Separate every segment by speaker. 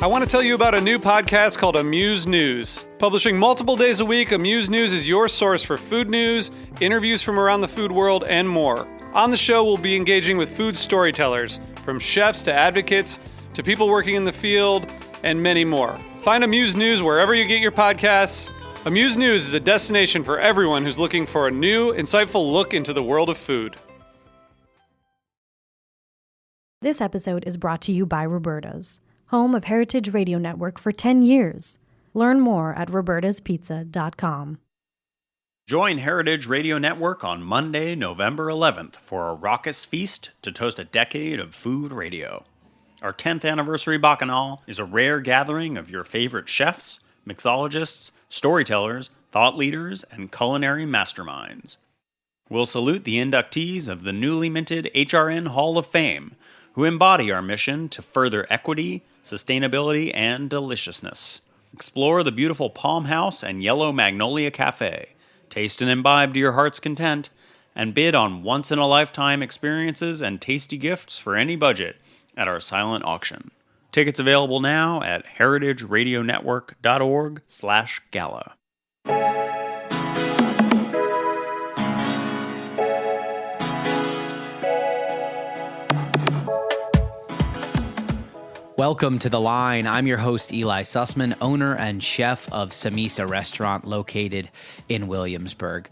Speaker 1: I want to tell you about a new podcast called Amuse News. Publishing multiple days a week, Amuse News is your source for food news, interviews from around the food world, and more. On the show, we'll be engaging with food storytellers, from chefs to advocates to people working in the field, and many more. Find Amuse News wherever you get your podcasts. Amuse News is a destination for everyone who's looking for a new, insightful look into the world of food.
Speaker 2: This episode is brought to you by Roberta's, home of Heritage Radio Network for 10 years. Learn more at robertaspizza.com.
Speaker 3: Join Heritage Radio Network on Monday, November 11th for a raucous feast to toast a decade of food radio. Our 10th anniversary Bacchanal is a rare gathering of your favorite chefs, mixologists, storytellers, thought leaders, and culinary masterminds. We'll salute the inductees of the newly minted HRN Hall of Fame, who embody our mission to further equity, sustainability, and deliciousness. Explore the beautiful Palm House and Yellow Magnolia Cafe, taste and imbibe to your heart's content, and bid on once-in-a-lifetime experiences and tasty gifts for any budget at our silent auction. Tickets available now at heritageradionetwork.org/gala.
Speaker 4: Welcome to The Line. I'm your host, Eli Sussman, owner and chef of Samisa Restaurant located in Williamsburg.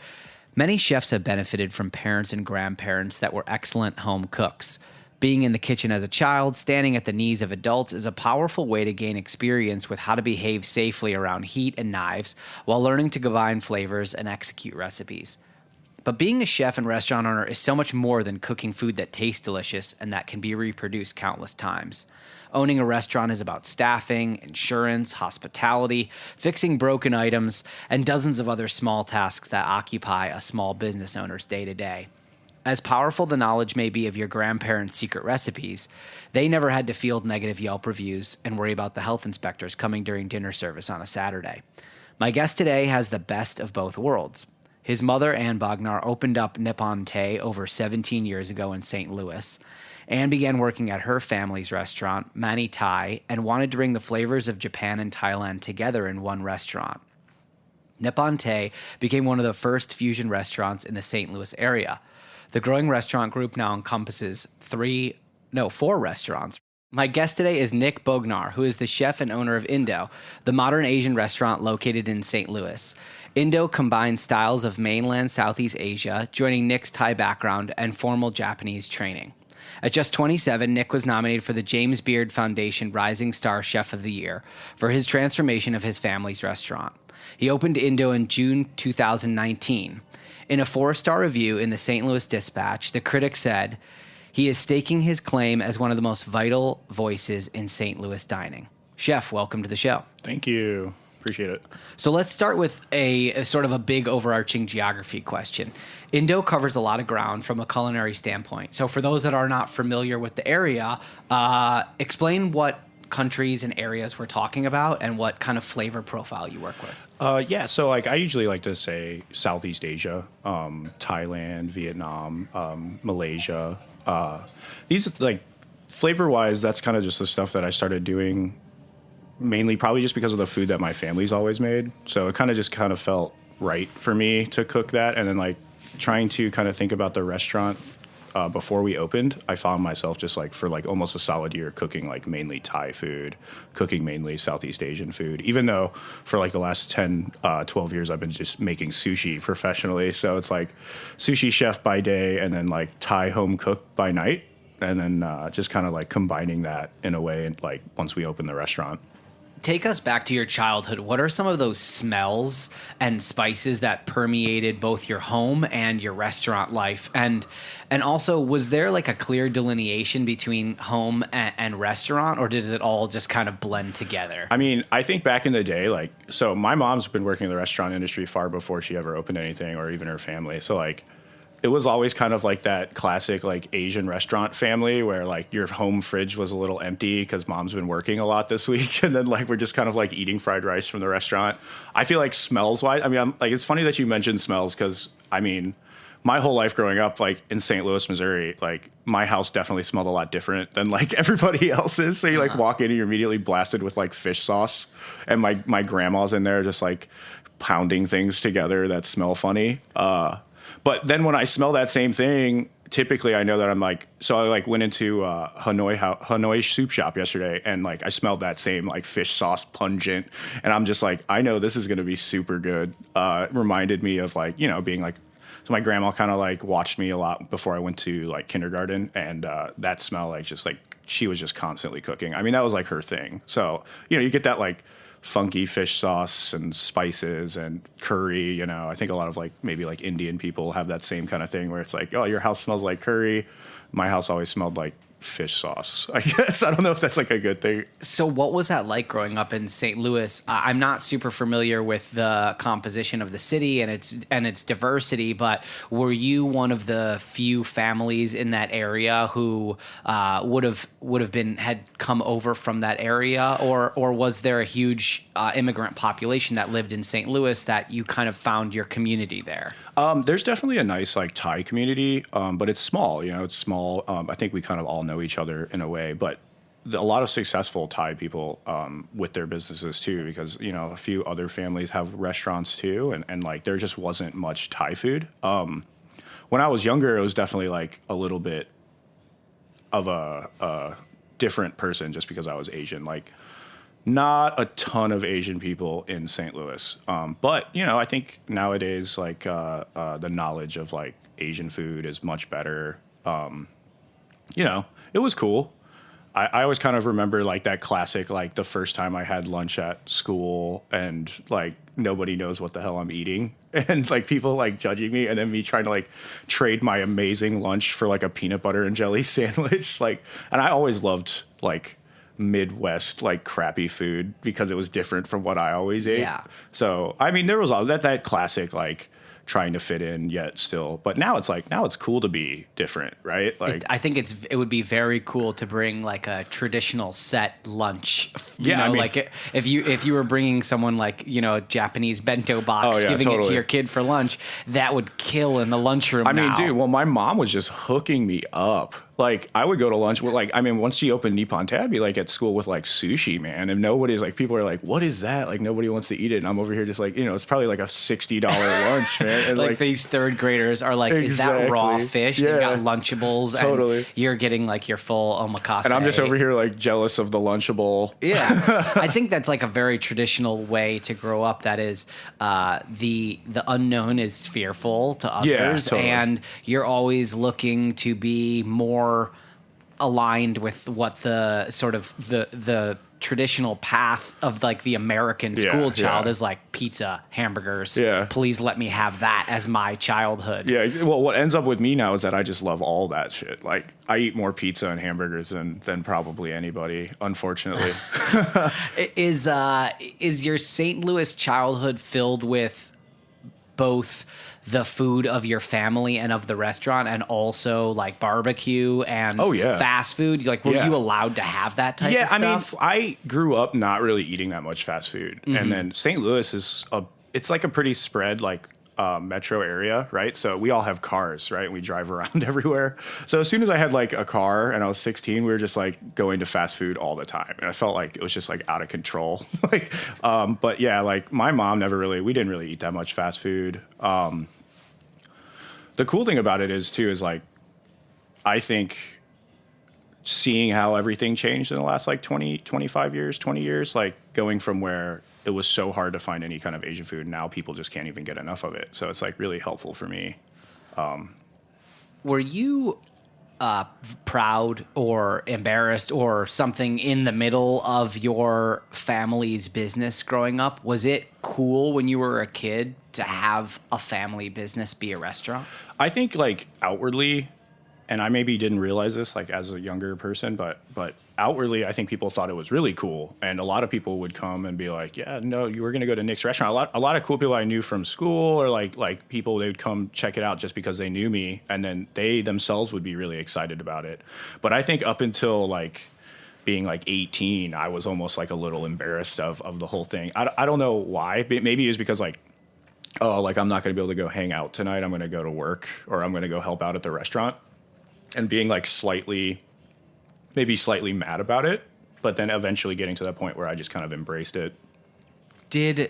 Speaker 4: Many chefs have benefited from parents and grandparents that were excellent home cooks. Being in the kitchen as a child, standing at the knees of adults is a powerful way to gain experience with how to behave safely around heat and knives while learning to combine flavors and execute recipes. But being a chef and restaurant owner is so much more than cooking food that tastes delicious and that can be reproduced countless times. Owning a restaurant is about staffing, insurance, hospitality, fixing broken items, and dozens of other small tasks that occupy a small business owner's day-to-day. As powerful the knowledge may be of your grandparents' secret recipes, they never had to field negative Yelp reviews and worry about the health inspectors coming during dinner service on a Saturday. My guest today has the best of both worlds. His mother, Ann Bognar, opened up Nippon Tay over 17 years ago in St. Louis, and began working at her family's restaurant, Mani Thai, and wanted to bring the flavors of Japan and Thailand together in one restaurant. Nippon Tay became one of the first fusion restaurants in the St. Louis area. The growing restaurant group now encompasses 4 restaurants. My guest today is Nick Bognar, who is the chef and owner of Indo, the modern Asian restaurant located in St. Louis. Indo combines styles of mainland Southeast Asia, joining Nick's Thai background and formal Japanese training. At just 27, Nick was nominated for the James Beard Foundation Rising Star Chef of the Year for his transformation of his family's restaurant. He opened Indo in June 2019. In a 4-star review in the St. Louis Dispatch, the critic said, "He is staking his claim as one of the most vital voices in St. Louis dining." Chef, welcome to the show.
Speaker 5: Thank you. Appreciate it.
Speaker 4: So let's start with a sort of a big overarching geography question. Indo covers a lot of ground from a culinary standpoint. So for those that are not familiar with the area, explain what countries and areas we're talking about and what kind of flavor profile you work with.
Speaker 5: So I usually like to say Southeast Asia, Thailand, Vietnam, Malaysia. These flavor-wise, that's kind of just the stuff that I started doing mainly probably just because of the food that my family's always made. So it kind of felt right for me to cook that. And then trying to kind of think about the restaurant before we opened, I found myself just for almost a solid year cooking mainly Thai food, cooking mainly Southeast Asian food, even though for the last 10, 12 years I've been just making sushi professionally. So it's sushi chef by day and then Thai home cook by night. And then just kind of combining that in a way and once we opened the restaurant.
Speaker 4: Take us back to your childhood. What are some of those smells and spices that permeated both your home and your restaurant life? And also, was there a clear delineation between home and restaurant, or did it all just kind of blend together?
Speaker 5: I mean, I think back in the day, so my mom's been working in the restaurant industry far before she ever opened anything or even her family. So it was always kind of that classic Asian restaurant family where your home fridge was a little empty because mom's been working a lot this week, and then we're just kind of eating fried rice from the restaurant. I feel smells wise, I mean, it's funny that you mentioned smells because I mean, my whole life growing up, like in St. Louis, Missouri, like my house definitely smelled a lot different than like everybody else's. So you like walk in and you're immediately blasted with like fish sauce, and my grandma's in there just like pounding things together that smell funny. But then when I smell that same thing, typically I know that I'm like, so I like went into Hanoi soup shop yesterday, and like I smelled that same like fish sauce pungent, and I'm just like, I know this is going to be super good. It reminded me of like, you know, being like, so my grandma kind of like watched me a lot before I went to like kindergarten, and that smell, like just like she was just constantly cooking. I mean, that was like her thing. So, you know, you get that like funky fish sauce and spices and curry, you know. I think a lot of like maybe like Indian people have that same kind of thing where it's like, oh, your house smells like curry. My house always smelled like fish sauce, I guess. I don't know if that's like a good thing.
Speaker 4: So what was that like growing up in St. Louis? I'm not super familiar with the composition of the city and its diversity, but were you one of the few families in that area who had come over from that area, or was there a huge immigrant population that lived in St. Louis that you kind of found your community there?
Speaker 5: There's definitely a nice like Thai community, but it's small. You know, it's small. I think we kind of all know each other in a way, but a lot of successful Thai people with their businesses too, because you know a few other families have restaurants too, and like there just wasn't much Thai food. When I was younger, it was definitely like a little bit of a different person just because I was Asian. Like, not a ton of Asian people in St. Louis. But, you know, I think nowadays, like, the knowledge of, like, Asian food is much better. You know, it was cool. I always kind of remember, like, that classic, like, the first time I had lunch at school and, like, nobody knows what the hell I'm eating. And, like, people, like, judging me and then me trying to, like, trade my amazing lunch for, like, a peanut butter and jelly sandwich. Like, and I always loved, like, Midwest like crappy food because it was different from what I always ate.
Speaker 4: Yeah.
Speaker 5: So I mean, there was all that classic like trying to fit in yet still. But now it's like it's cool to be different, right? Like
Speaker 4: I think it would be very cool to bring like a traditional set lunch.
Speaker 5: Yeah,
Speaker 4: know,
Speaker 5: I mean,
Speaker 4: like if you were bringing someone like, you know, a Japanese bento box, giving it to your kid for lunch, that would kill in the lunchroom.
Speaker 5: I mean, dude, well, my mom was just hooking me up. Like, I would go to lunch with, like, I mean, once she opened Nippon Tay, I'd be, like, at school with, like, sushi, man. And nobody's, like, people are like, what is that? Like, nobody wants to eat it. And I'm over here just, like, you know, it's probably, like, a $60 lunch, man. And,
Speaker 4: like, these third graders are like, Is that raw fish?
Speaker 5: Yeah.
Speaker 4: They've got Lunchables.
Speaker 5: Totally.
Speaker 4: And you're getting, like, your full omakase.
Speaker 5: And I'm just over here, like, jealous of the Lunchable.
Speaker 4: Yeah. I think that's, like, a very traditional way to grow up. That is, the unknown is fearful to others.
Speaker 5: Yeah, totally.
Speaker 4: And you're always looking to be more aligned with what the sort of the traditional path of like the American school child is, like pizza, hamburgers.
Speaker 5: Yeah.
Speaker 4: Please let me have that as my childhood.
Speaker 5: Yeah. Well, what ends up with me now is that I just love all that shit. Like, I eat more pizza and hamburgers than probably anybody, unfortunately.
Speaker 4: Is your St. Louis childhood filled with both the food of your family and of the restaurant, and also like barbecue and fast food? Like, were you allowed to have that type of stuff?
Speaker 5: I mean, I grew up not really eating that much fast food. Mm-hmm. And then St. Louis is it's like a pretty spread, like, metro area, right? So we all have cars, right? And we drive around everywhere. So as soon as I had like a car and I was 16, we were just like going to fast food all the time. And I felt like it was just like out of control. Like, but yeah, like my mom we didn't really eat that much fast food. The cool thing about it is like, I think seeing how everything changed in the last like 20 years, like going from where it was so hard to find any kind of Asian food, now people just can't even get enough of it. So it's like really helpful for me.
Speaker 4: Were you proud or embarrassed or something in the middle of your family's business growing up? Was it cool when you were a kid to have a family business be a restaurant? I
Speaker 5: think like outwardly, and I maybe didn't realize this like as a younger person, but outwardly, I think people thought it was really cool. And a lot of people would come and be like, yeah, no, you were going to go to Nick's restaurant. A lot of cool people I knew from school, or like people, they would come check it out just because they knew me. And then they themselves would be really excited about it. But I think up until like being like 18, I was almost like a little embarrassed of the whole thing. I don't know why, but maybe it was because like oh, like I'm not going to be able to go hang out tonight. I'm going to go to work, or I'm going to go help out at the restaurant, and being like maybe slightly mad about it, but then eventually getting to that point where I just kind of embraced it.
Speaker 4: Did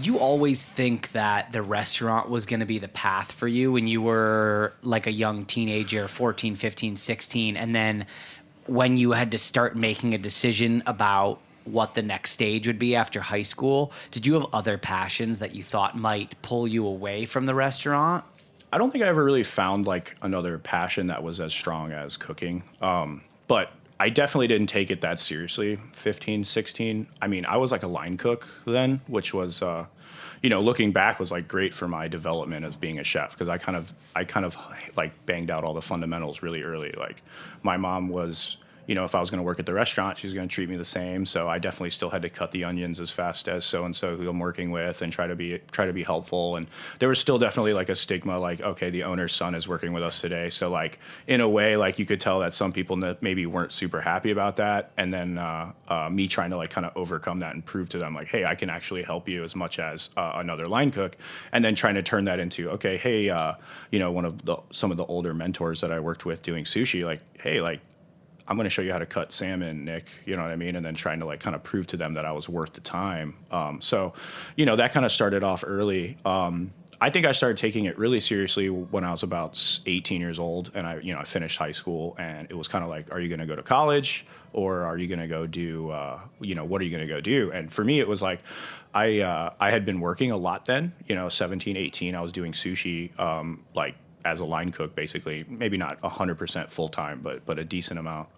Speaker 4: you always think that the restaurant was going to be the path for you when you were like a young teenager, 14, 15, 16, and then when you had to start making a decision about what the next stage would be after high school, did you have other passions that you thought might pull you away from the restaurant?
Speaker 5: I don't think I ever really found like another passion that was as strong as cooking. But I definitely didn't take it that seriously. 15, 16. I mean, I was like a line cook then, which was, looking back was like great for my development as being a chef. Because I kind of like banged out all the fundamentals really early. Like my mom was, if I was going to work at the restaurant, she was going to treat me the same. So I definitely still had to cut the onions as fast as so-and-so who I'm working with and try to be helpful. And there was still definitely like a stigma, like, okay, the owner's son is working with us today. So like in a way, like you could tell that some people maybe weren't super happy about that. And then me trying to like kind of overcome that and prove to them like, hey, I can actually help you as much as another line cook. And then trying to turn that into, okay, hey, some of the older mentors that I worked with doing sushi, like, hey, like, I'm going to show you how to cut salmon, Nick, you know what I mean? And then trying to like kind of prove to them that I was worth the time. That kind of started off early. I think I started taking it really seriously when I was about 18 years old, and I finished high school, and it was kind of like, are you going to go to college, or are you going to go do, what are you going to go do? And for me, it was like, I had been working a lot then, 17, 18, I was doing sushi, as a line cook, basically, maybe not 100% full time, but a decent amount.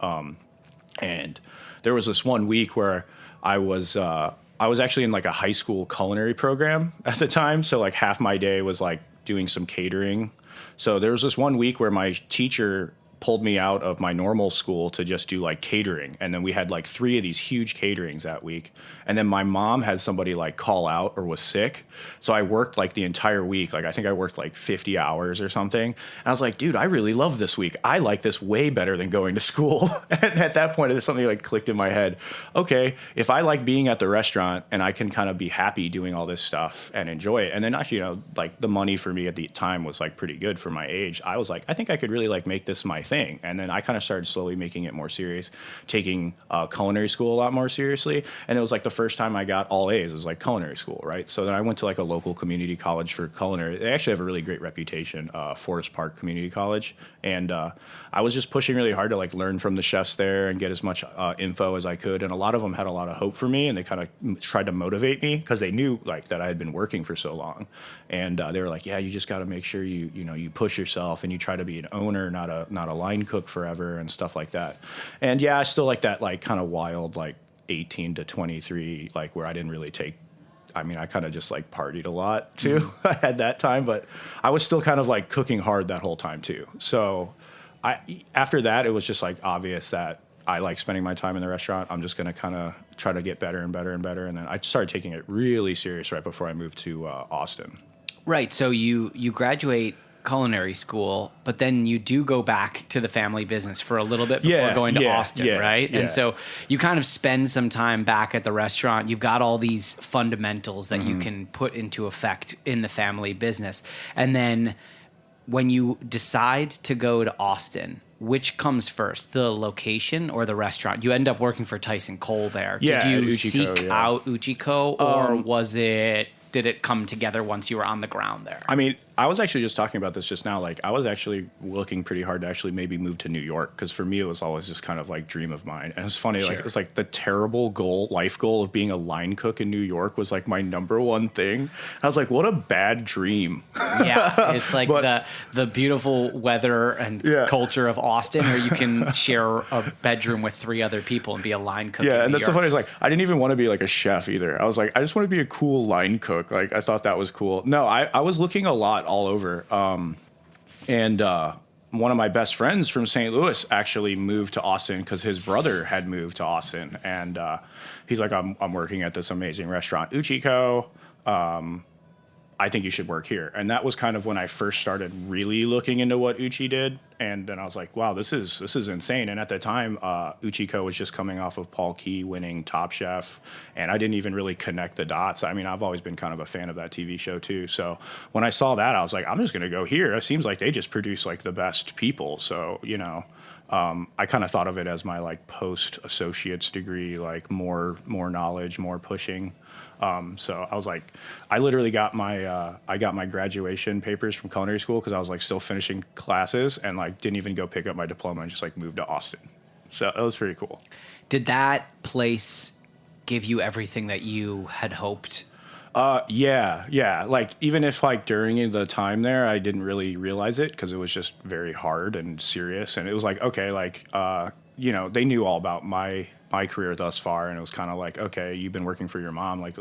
Speaker 5: And there was this one week where I was actually in like a high school culinary program at the time. So like half my day was like doing some catering. So there was this one week where my teacher pulled me out of my normal school to just do like catering. And then we had like 3 of these huge caterings that week. And then my mom had somebody like call out or was sick. So I worked like the entire week. Like I think I worked like 50 hours or something. And I was like, dude, I really love this week. I like this way better than going to school. And at that point, something like clicked in my head. Okay, if I like being at the restaurant and I can kind of be happy doing all this stuff and enjoy it. And then actually, like the money for me at the time was like pretty good for my age. I was like, I think I could really like make this my thing. And then I kind of started slowly making it more serious, taking culinary school a lot more seriously. And it was like the first time I got all A's. It was like culinary school, right? So then I went to like a local community college for culinary. They actually have a really great reputation, Forest Park Community College. And I was just pushing really hard to like learn from the chefs there and get as much info as I could. And a lot of them had a lot of hope for me, and they kind of tried to motivate me because they knew like that I had been working for so long. And they were like, yeah, you just got to make sure you push yourself and you try to be an owner, not a line cook forever and stuff like that. And yeah, I still like that like kind of wild like 18 to 23, like where I didn't really I kind of just like partied a lot too. I had that time, but I was still kind of like cooking hard that whole time too. So after that, it was just like obvious that I like spending my time in the restaurant. I'm just going to kind of try to get better and better and better. And then I started taking it really serious right before I moved to Austin.
Speaker 4: Right. So you graduate culinary school, but then you do go back to the family business for a little bit before going to Austin, right? Yeah. And so you kind of spend some time back at the restaurant. You've got all these fundamentals that you can put into effect in the family business. And then when you decide to go to Austin, which comes first, the location or the restaurant? You end up working for Tyson Cole there.
Speaker 5: Yeah,
Speaker 4: Did you
Speaker 5: Uchiko,
Speaker 4: seek out Uchiko, or did it come together once you were on the ground there?
Speaker 5: I mean, I was actually just talking about this just now. Like, I was actually looking pretty hard to actually maybe move to New York, because for me, it was always just kind of like dream of mine. And it's funny, like, it was like the terrible life goal of being a line cook in New York was like my number one thing. I was like, what a bad dream.
Speaker 4: Yeah, it's like the beautiful weather and culture of Austin, where you can share a bedroom with 3 other people and be a line cook.
Speaker 5: Yeah, and that's
Speaker 4: York.
Speaker 5: the funny is, like, I didn't even want to be like a chef either. I was like, I just want to be a cool line cook. Like, I thought that was cool. No, I was looking a lot all over. And one of my best friends from St. Louis actually moved to Austin because his brother had moved to Austin. And he's like, I'm working at this amazing restaurant, Uchiko. I think you should work here. And that was kind of when I first started really looking into what Uchi did. And then I was like, wow, this is insane. And at the time, Uchiko was just coming off of Paul Key winning Top Chef. And I didn't even really connect the dots. I mean, I've always been kind of a fan of that TV show too. So when I saw that, I was like, I'm just going to go here. It seems like they just produce like the best people. So, you know, I kind of thought of it as my like post associate's degree, like more knowledge, more pushing. So I was like, I literally got my graduation papers from culinary school because I was like still finishing classes and like didn't even go pick up my diploma and just like moved to Austin. So it was pretty cool.
Speaker 4: Did that place give you everything that you had hoped?
Speaker 5: Yeah. Like even if like during the time there, I didn't really realize it because it was just very hard and serious. And it was like, okay, like, you know, they knew all about my career thus far. And it was kind of like, okay, you've been working for your mom. Like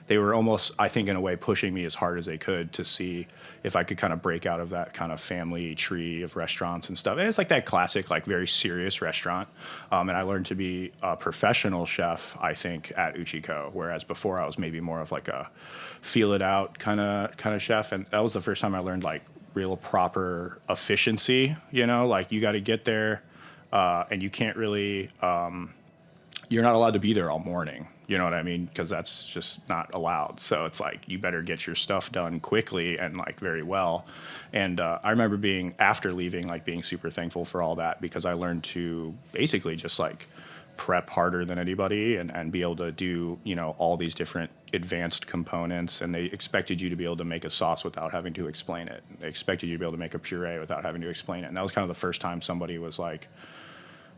Speaker 5: they were almost, I think in a way, pushing me as hard as they could to see if I could kind of break out of that kind of family tree of restaurants and stuff. And it's like that classic, like very serious restaurant. And I learned to be a professional chef, I think, at Uchiko, whereas before I was maybe more of like a feel it out kind of chef. And that was the first time I learned like real proper efficiency, you know, like you got to get there and you can't really, you're not allowed to be there all morning. You know what I mean? Because that's just not allowed. So it's like, you better get your stuff done quickly and like very well. And I remember after leaving, like being super thankful for all that because I learned to basically just like prep harder than anybody and be able to do, you know, all these different advanced components. And they expected you to be able to make a sauce without having to explain it. They expected you to be able to make a puree without having to explain it. And that was kind of the first time somebody was like,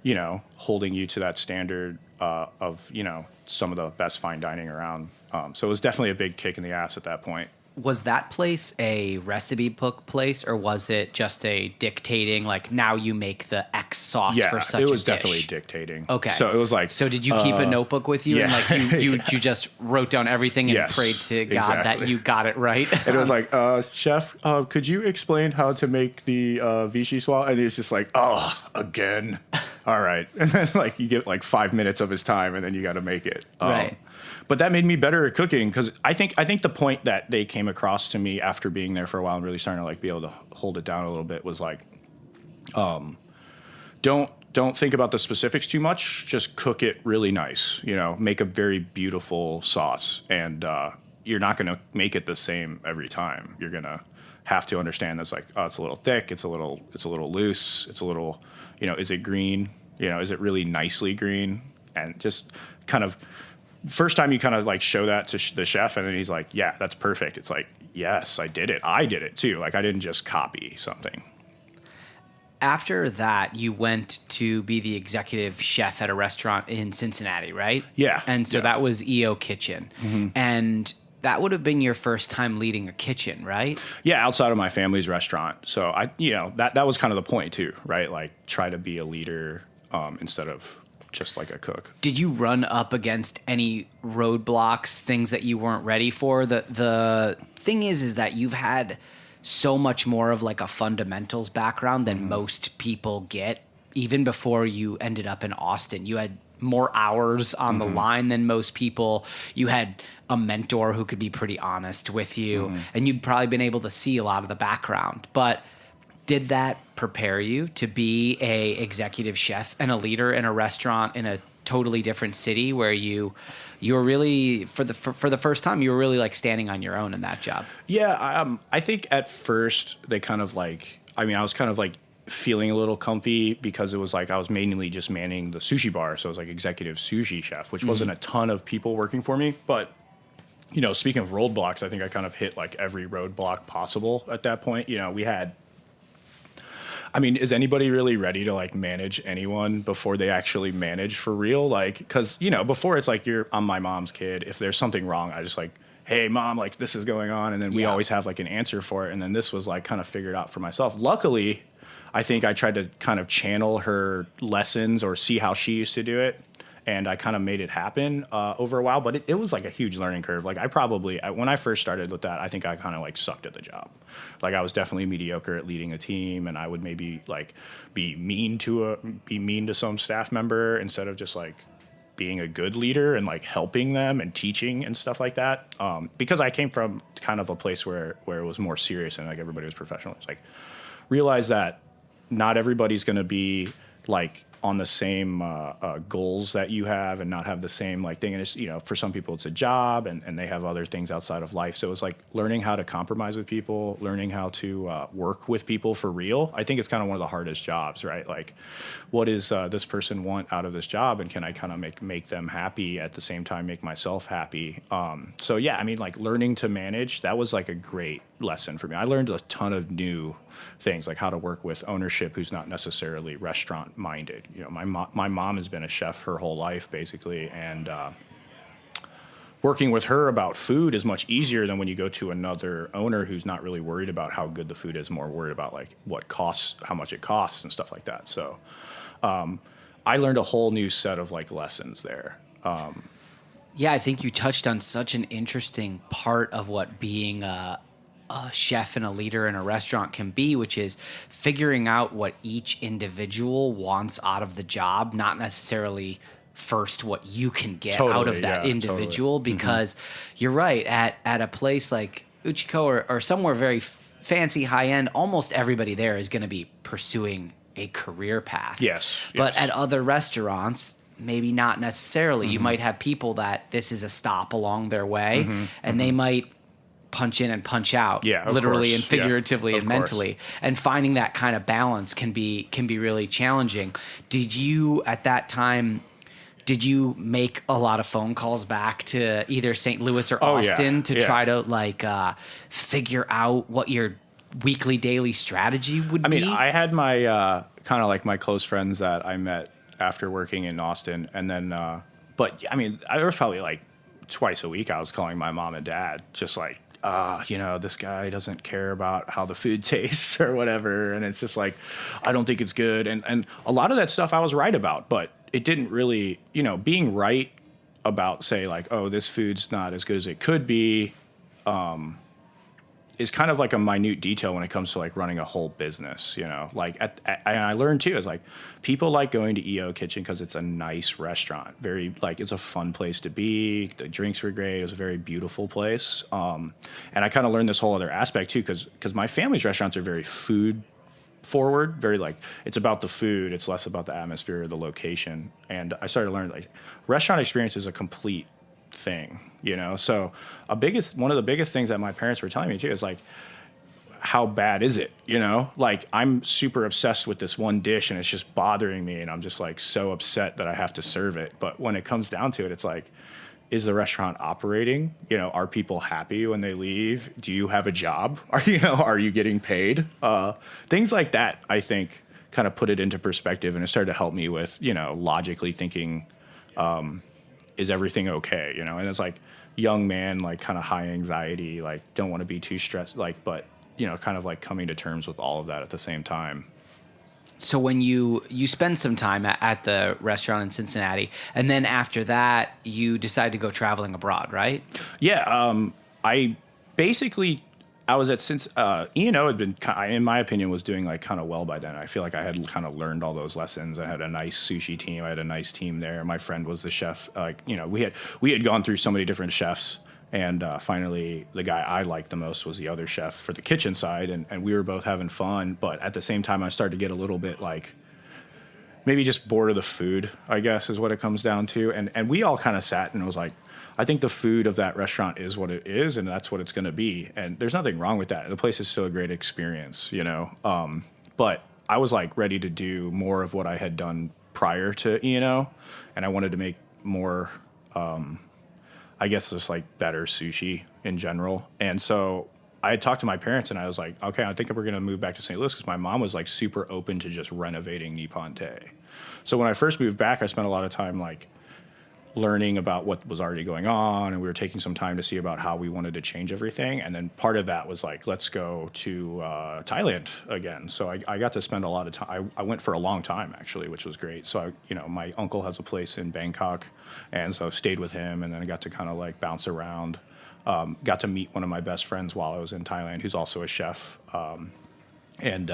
Speaker 5: you know, holding you to that standard of, you know, some of the best fine dining around. So it was definitely a big kick in the ass at that point.
Speaker 4: Was that place a recipe book place, or was it just a dictating, like, now you make the X sauce for such a dish?
Speaker 5: It was definitely dictating.
Speaker 4: Okay.
Speaker 5: So it was like...
Speaker 4: So did you keep a notebook with you?
Speaker 5: Yeah.
Speaker 4: And, like, you just wrote down everything and
Speaker 5: Yes,
Speaker 4: prayed to God that you got it right?
Speaker 5: And it was like, chef, could you explain how to make the Vichy swal? And he's just like, oh, again? All right. And then, like, you get, like, 5 minutes of his time, and then you got to make it.
Speaker 4: Right.
Speaker 5: But that made me better at cooking because I think the point that they came across to me after being there for a while and really starting to like be able to hold it down a little bit was like, don't think about the specifics too much. Just cook it really nice. You know, make a very beautiful sauce, and you're not going to make it the same every time. You're going to have to understand that's like, oh, it's a little thick, it's a little loose, it's a little, you know, is it green? You know, is it really nicely green? And just kind of. First time you kind of like show that to the chef and then he's like, yeah, that's perfect. It's like, yes, I did it. I did it too. Like I didn't just copy something.
Speaker 4: After that, you went to be the executive chef at a restaurant in Cincinnati, right?
Speaker 5: Yeah.
Speaker 4: And so that was EO Kitchen. Mm-hmm. And that would have been your first time leading a kitchen, right? Yeah,
Speaker 5: outside of my family's restaurant. So I, you know, that was kind of the point too, right? Like try to be a leader instead of just like a cook.
Speaker 4: Did you run up against any roadblocks, things that you weren't ready for? The thing is that you've had so much more of like a fundamentals background than most people get. Even before you ended up in Austin, you had more hours on the line than most people. You had a mentor who could be pretty honest with you, and you'd probably been able to see a lot of the background. But did that prepare you to be a executive chef and a leader in a restaurant in a totally different city where you were really for the first time you were really like standing on your own in that job?
Speaker 5: Yeah, I think at first they kind of like, I mean, I was kind of like feeling a little comfy because it was like I was mainly just manning the sushi bar, so it was like executive sushi chef, which wasn't a ton of people working for me, but you know, speaking of roadblocks, I think I kind of hit like every roadblock possible at that point. You know, we had, I mean, is anybody really ready to like manage anyone before they actually manage for real? Like, because, you know, before it's like I'm my mom's kid. If there's something wrong, I just like, hey, mom, like this is going on. And then we always have like an answer for it. And then this was like kind of figured out for myself. Luckily, I think I tried to kind of channel her lessons or see how she used to do it. And I kind of made it happen over a while, but it was like a huge learning curve. Like when I first started with that, I think I kind of like sucked at the job. Like I was definitely mediocre at leading a team, and I would maybe like be mean to some staff member instead of just like being a good leader and like helping them and teaching and stuff like that. Because I came from kind of a place where it was more serious and like everybody was professional. It's like realize that not everybody's going to be like on the same goals that you have and not have the same like thing. And it's, for some people it's a job and they have other things outside of life. So it was like learning how to compromise with people, learning how to work with people for real. I think it's kind of one of the hardest jobs, right? Like what does this person want out of this job? And can I kind of make them happy at the same time, make myself happy? So yeah, I mean, like learning to manage, that was like a great lesson for me. I learned a ton of new things, like how to work with ownership who's not necessarily restaurant minded. My mom has been a chef her whole life basically, and working with her about food is much easier than when you go to another owner who's not really worried about how good the food is, more worried about like how much it costs and stuff like that. So I learned a whole new set of like lessons there.
Speaker 4: Yeah, I think you touched on such an interesting part of what being a chef and a leader in a restaurant can be, which is figuring out what each individual wants out of the job, not necessarily first what you can get out of that individual. Totally. Because you're right, at a place like Uchiko or somewhere very fancy, high end, almost everybody there is going to be pursuing a career path.
Speaker 5: Yes.
Speaker 4: But at other restaurants, maybe not necessarily. You might have people that this is a stop along their way, and they might punch in and punch out, literally and figuratively and mentally. And finding that kind of balance can be really challenging. Did you, at that time, make a lot of phone calls back to either St. Louis or Austin to try to like figure out what your weekly, daily strategy would be?
Speaker 5: I mean, I had my kind of like my close friends that I met after working in Austin, and then, but I mean, there was probably like twice a week I was calling my mom and dad, just like, this guy doesn't care about how the food tastes or whatever. And it's just like, I don't think it's good. And a lot of that stuff I was right about, but it didn't really, being right about say like, oh, this food's not as good as it could be, is kind of like a minute detail when it comes to like running a whole business, like and I learned too, is like people like going to EO Kitchen because it's a nice restaurant, very like it's a fun place to be. The drinks were great. It was a very beautiful place. And I kind of learned this whole other aspect too, because my family's restaurants are very food forward, very like it's about the food. It's less about the atmosphere or the location. And I started learning like restaurant experience is a complete thing, so one of the biggest things that my parents were telling me too is like, how bad is it, like I'm super obsessed with this one dish and it's just bothering me and I'm just like so upset that I have to serve it. But when it comes down to it, it's like, is the restaurant operating? Are people happy when they leave? Do you have a job? Are you getting paid? Things like that, I think, kind of put it into perspective, and it started to help me with logically thinking, is everything okay? And it's like young man, like kind of high anxiety, like don't want to be too stressed, like, but kind of like coming to terms with all of that at the same time.
Speaker 4: So when you spend some time at the restaurant in Cincinnati, and then after that you decide to go traveling abroad, right?
Speaker 5: Yeah. I basically, I was at E&O had been, in my opinion, was doing like kind of well by then. I feel like I had kind of learned all those lessons. I had a nice sushi team. I had a nice team there. My friend was the chef. We had gone through so many different chefs, and finally the guy I liked the most was the other chef for the kitchen side, and we were both having fun. But at the same time, I started to get a little bit like maybe just bored of the food, I guess, is what it comes down to. And we all kind of sat and was like, I think the food of that restaurant is what it is, and that's what it's going to be. And there's nothing wrong with that. The place is still a great experience, But I was like ready to do more of what I had done prior to E&O, and I wanted to make more, I guess, just like better sushi in general. And so I had talked to my parents, and I was like, okay, I think we're going to move back to St. Louis, because my mom was like super open to just renovating Nippon Te. So when I first moved back, I spent a lot of time like learning about what was already going on, and we were taking some time to see about how we wanted to change everything. And then part of that was like, let's go to Thailand again. So I got to spend a lot of time. I went for a long time actually, which was great. So my uncle has a place in Bangkok, and so I stayed with him, and then I got to kind of like bounce around. Got to meet one of my best friends while I was in Thailand, who's also a chef. And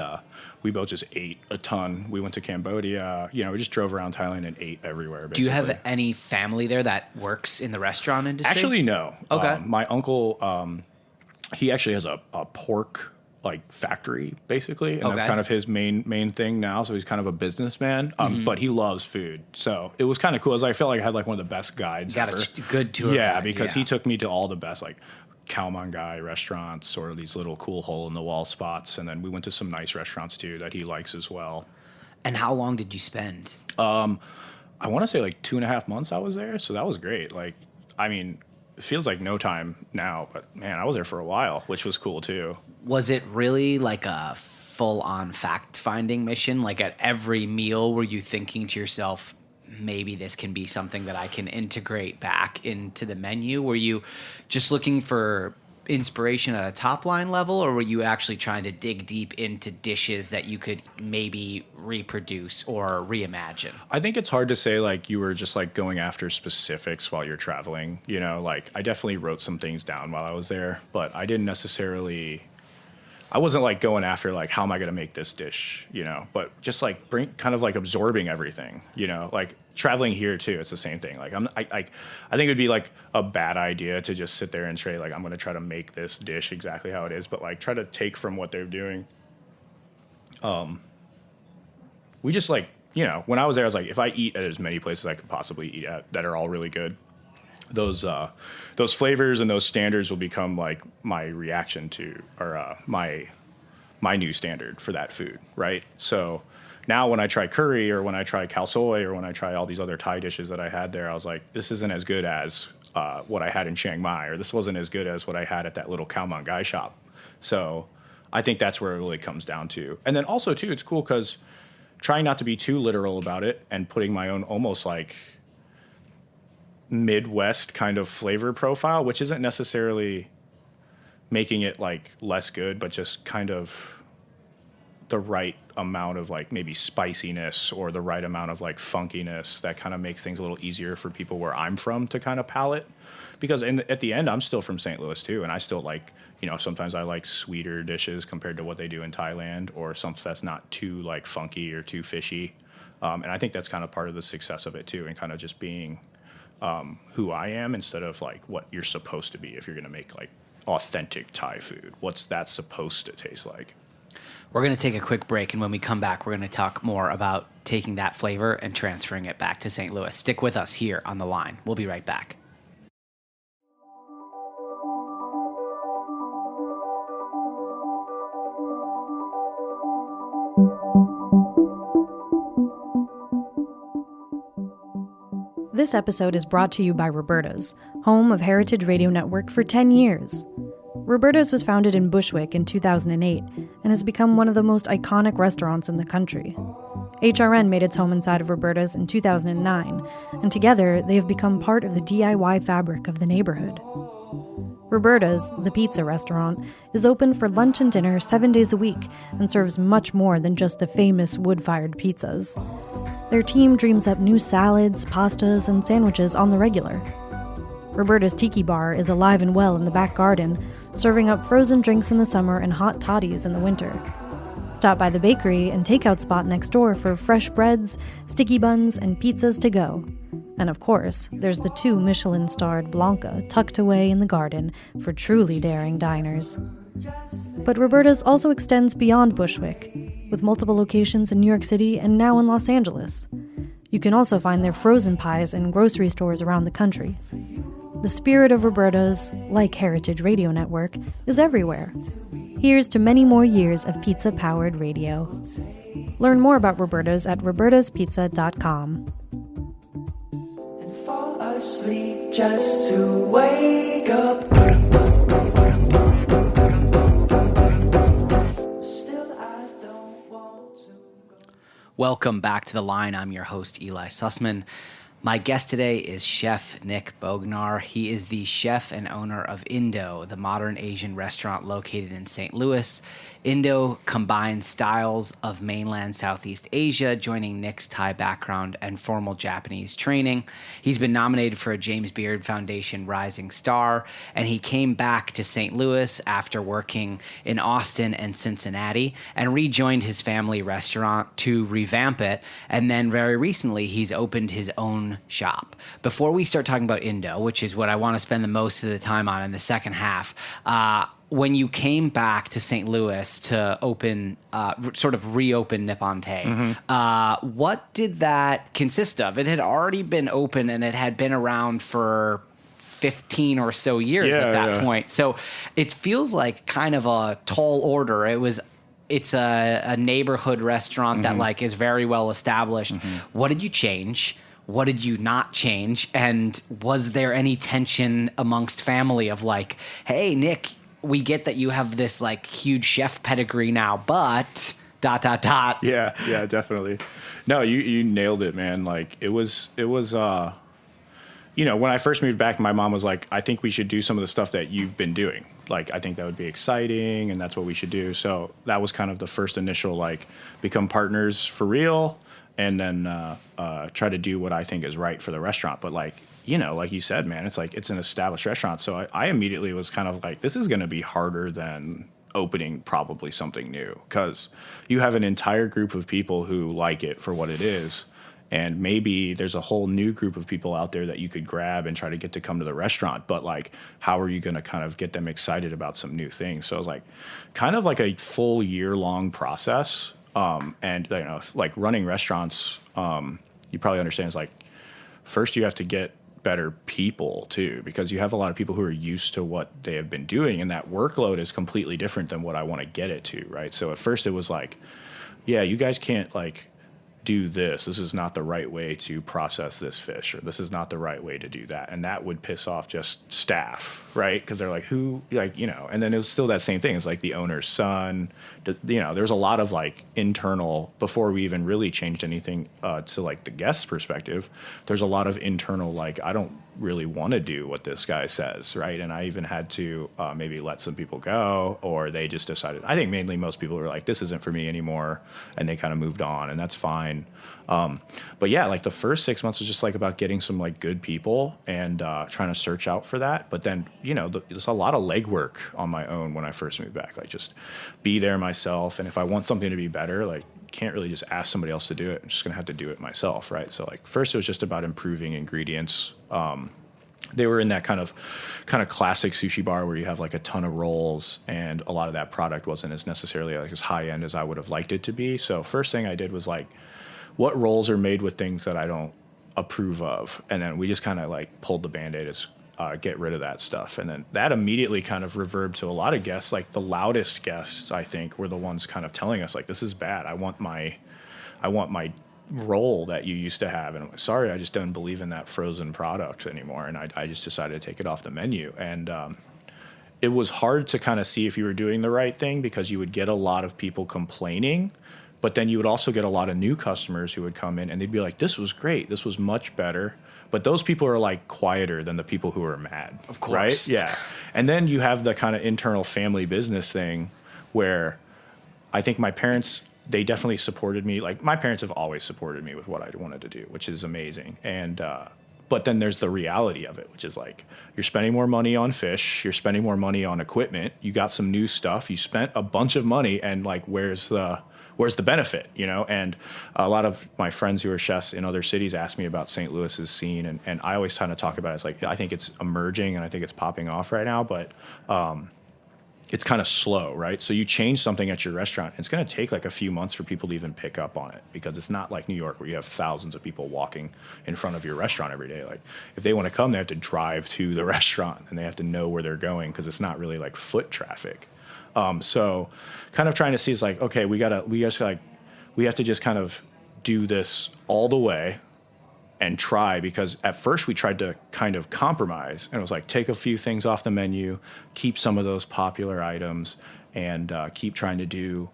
Speaker 5: we both just ate a ton. We went to Cambodia. You know, we just drove around Thailand and ate everywhere. Basically.
Speaker 4: Do you have any family there that works in the restaurant industry?
Speaker 5: Actually, no.
Speaker 4: Okay.
Speaker 5: My uncle, he actually has a pork factory basically, and that's kind of his main thing now. So he's kind of a businessman, but he loves food. So it was kind of cool. I felt like I had like one of the best guides
Speaker 4: Got
Speaker 5: ever.
Speaker 4: a good tour.
Speaker 5: Yeah, because he took me to all the best Khao Man Gai restaurants or these little cool hole in the wall spots, and then we went to some nice restaurants too that he likes as well.
Speaker 4: And how long did you spend?
Speaker 5: I want to say 2.5 months I was there, so that was great. I mean, it feels like no time now, but man, I was there for a while, which was cool too.
Speaker 4: Was it really like a full-on fact-finding mission? Like at every meal, were you thinking to yourself, maybe this can be something that I can integrate back into the menu? Were you just looking for inspiration at a top line level, or were you actually trying to dig deep into dishes that you could maybe reproduce or reimagine? I
Speaker 5: think it's hard to say you were just going after specifics while you're traveling. You know, I definitely wrote some things down while I was there, but I didn't necessarily. I wasn't going after how am I going to make this dish, you know, but just absorbing everything, you know, traveling here too. It's the same thing. I think it'd be a bad idea to just sit there and say I'm going to try to make this dish exactly how it is, but try to take from what they're doing. We just you know, when I was there, I was if I eat at as many places I could possibly eat at that are all really good, those flavors and those standards will become my reaction to, or my new standard for that food, right? So now when I try curry or when I try khao soi or when I try all these other Thai dishes that I had there, I was this isn't as good as what I had in Chiang Mai, or this wasn't as good as what I had at that little Khao Man Gai shop. So I think that's where it really comes down to. And then also too, it's cool because trying not to be too literal about it and putting my own almost Midwest kind of flavor profile, which isn't necessarily making it less good, but just kind of the right amount of maybe spiciness or the right amount of funkiness that kind of makes things a little easier for people where I'm from to kind of palate. Because at the end, I'm still from St. Louis too, and I still you know, sometimes I like sweeter dishes compared to what they do in Thailand, or something that's not too funky or too fishy. And I think that's kind of part of the success of it too, and kind of just being who I am instead of what you're supposed to be. If you're going to make authentic Thai food, what's that supposed to taste like?
Speaker 4: We're going to take a quick break, and when we come back, we're going to talk more about taking that flavor and transferring it back to St. Louis. Stick with us here on The Line. We'll be right back.
Speaker 2: This episode is brought to you by Roberta's, home of Heritage Radio Network for 10 years. Roberta's was founded in Bushwick in 2008 and has become one of the most iconic restaurants in the country. HRN made its home inside of Roberta's in 2009, and together they have become part of the DIY fabric of the neighborhood. Roberta's, the pizza restaurant, is open for lunch and dinner 7 days a week and serves much more than just the famous wood-fired pizzas. Their team dreams up new salads, pastas, and sandwiches on the regular. Roberta's Tiki Bar is alive and well in the back garden, serving up frozen drinks in the summer and hot toddies in the winter. Stop by the bakery and takeout spot next door for fresh breads, sticky buns, and pizzas to go. And of course, there's the 2 Michelin-starred Blanca tucked away in the garden for truly daring diners. But Roberta's also extends beyond Bushwick, with multiple locations in New York City and now in Los Angeles. You can also find their frozen pies in grocery stores around the country. The spirit of Roberta's, like Heritage Radio Network, is everywhere. Here's to many more years of pizza-powered radio. Learn more about Roberta's at robertaspizza.com.
Speaker 6: And fall asleep just to wake up.
Speaker 4: Welcome back to The Line. I'm your host, Eli Sussman. My guest today is Chef Nick Bognar. He is the chef and owner of Indo, the modern Asian restaurant located in St. Louis. Indo combines styles of mainland Southeast Asia, joining Nick's Thai background and formal Japanese training. He's been nominated for a James Beard Foundation Rising Star, and he came back to St. Louis after working in Austin and Cincinnati and rejoined his family restaurant to revamp it. And then very recently, he's opened his own shop. Before we start talking about Indo, which is what I want to spend the most of the time on in the second half, when you came back to St. Louis to open, sort of reopen Nippon Tay, what did that consist of? It had already been open and it had been around for 15 or so years at that point. So it feels like kind of a tall order. It's a neighborhood restaurant that like is very well established. What did you change? What did you not change? And was there any tension amongst family of like, hey, Nick, we get that you have this like huge chef pedigree now, but ...
Speaker 5: Yeah, definitely. No, you nailed it, man. Like it was, you know, when I first moved back, my mom was like, I think we should do some of the stuff that you've been doing. Like, I think that would be exciting and that's what we should do. So that was kind of the first initial, like, become partners for real and then try to do what I think is right for the restaurant. But like, you know, like you said, man, it's like, it's an established restaurant. So I immediately was kind of like, this is going to be harder than opening probably something new because you have an entire group of people who like it for what it is. And maybe there's a whole new group of people out there that you could grab and try to get to come to the restaurant. But like, how are you going to kind of get them excited about some new things? So it was like kind of like a full year-long process. And, you know, like running restaurants, you probably understand is like, first you have to get better people too, because you have a lot of people who are used to what they have been doing. And that workload is completely different than what I want to get it to. Right. So at first it was like, yeah, you guys can't like do this. This is not the right way to process this fish, or this is not the right way to do that. And that would piss off just staff, right? Because they're like, who, like, you know, and then it was still that same thing. It's like the owner's son, you know, there's a lot of like internal, before we even really changed anything to like the guest's perspective, there's a lot of internal, like, I don't really want to do what this guy says, right? And I even had to maybe let some people go, or they just decided, I think mainly most people were like, this isn't for me anymore, and they kind of moved on, and that's fine. But yeah, like the first 6 months was just like about getting some like good people and trying to search out for that. But then, you know, there's a lot of legwork on my own when I first moved back, like just be there myself. And if I want something to be better, like can't really just ask somebody else to do it. I'm just going to have to do it myself. Right. So like first it was just about improving ingredients. They were in that kind of classic sushi bar where you have like a ton of rolls, and a lot of that product wasn't as necessarily like as high end as I would have liked it to be. So first thing I did was like, what rolls are made with things that I don't approve of? And then we just kind of like pulled the Band-Aid to get rid of that stuff. And then that immediately kind of reverbed to a lot of guests. Like the loudest guests, I think, were the ones kind of telling us like, this is bad. I want my roll that you used to have. And I'm like, sorry, I just don't believe in that frozen product anymore. And I just decided to take it off the menu. And it was hard to kind of see if you were doing the right thing, because you would get a lot of people complaining, but then you would also get a lot of new customers who would come in and they'd be like, this was great. This was much better. But those people are like quieter than the people who are mad. Of course. Right? Yeah. And then you have the kind of internal family business thing where I think my parents, they definitely supported me. Like my parents have always supported me with what I wanted to do, which is amazing. And, but then there's the reality of it, which is like, you're spending more money on fish, you're spending more money on equipment, you got some new stuff, you spent a bunch of money, and like, where's the benefit, you know? And a lot of my friends who are chefs in other cities ask me about St. Louis's scene. And I always kind of talk about it. It's like, I think it's emerging and I think it's popping off right now, but it's kind of slow, right? So you change something at your restaurant, it's going to take like a few months for people to even pick up on it, because it's not like New York where you have thousands of people walking in front of your restaurant every day. Like if they want to come, they have to drive to the restaurant and they have to know where they're going, because it's not really like foot traffic. So kind of trying to see is like, okay, we have to just kind of do this all the way and try, because at first we tried to kind of compromise, and it was like, take a few things off the menu, keep some of those popular items, and keep trying to do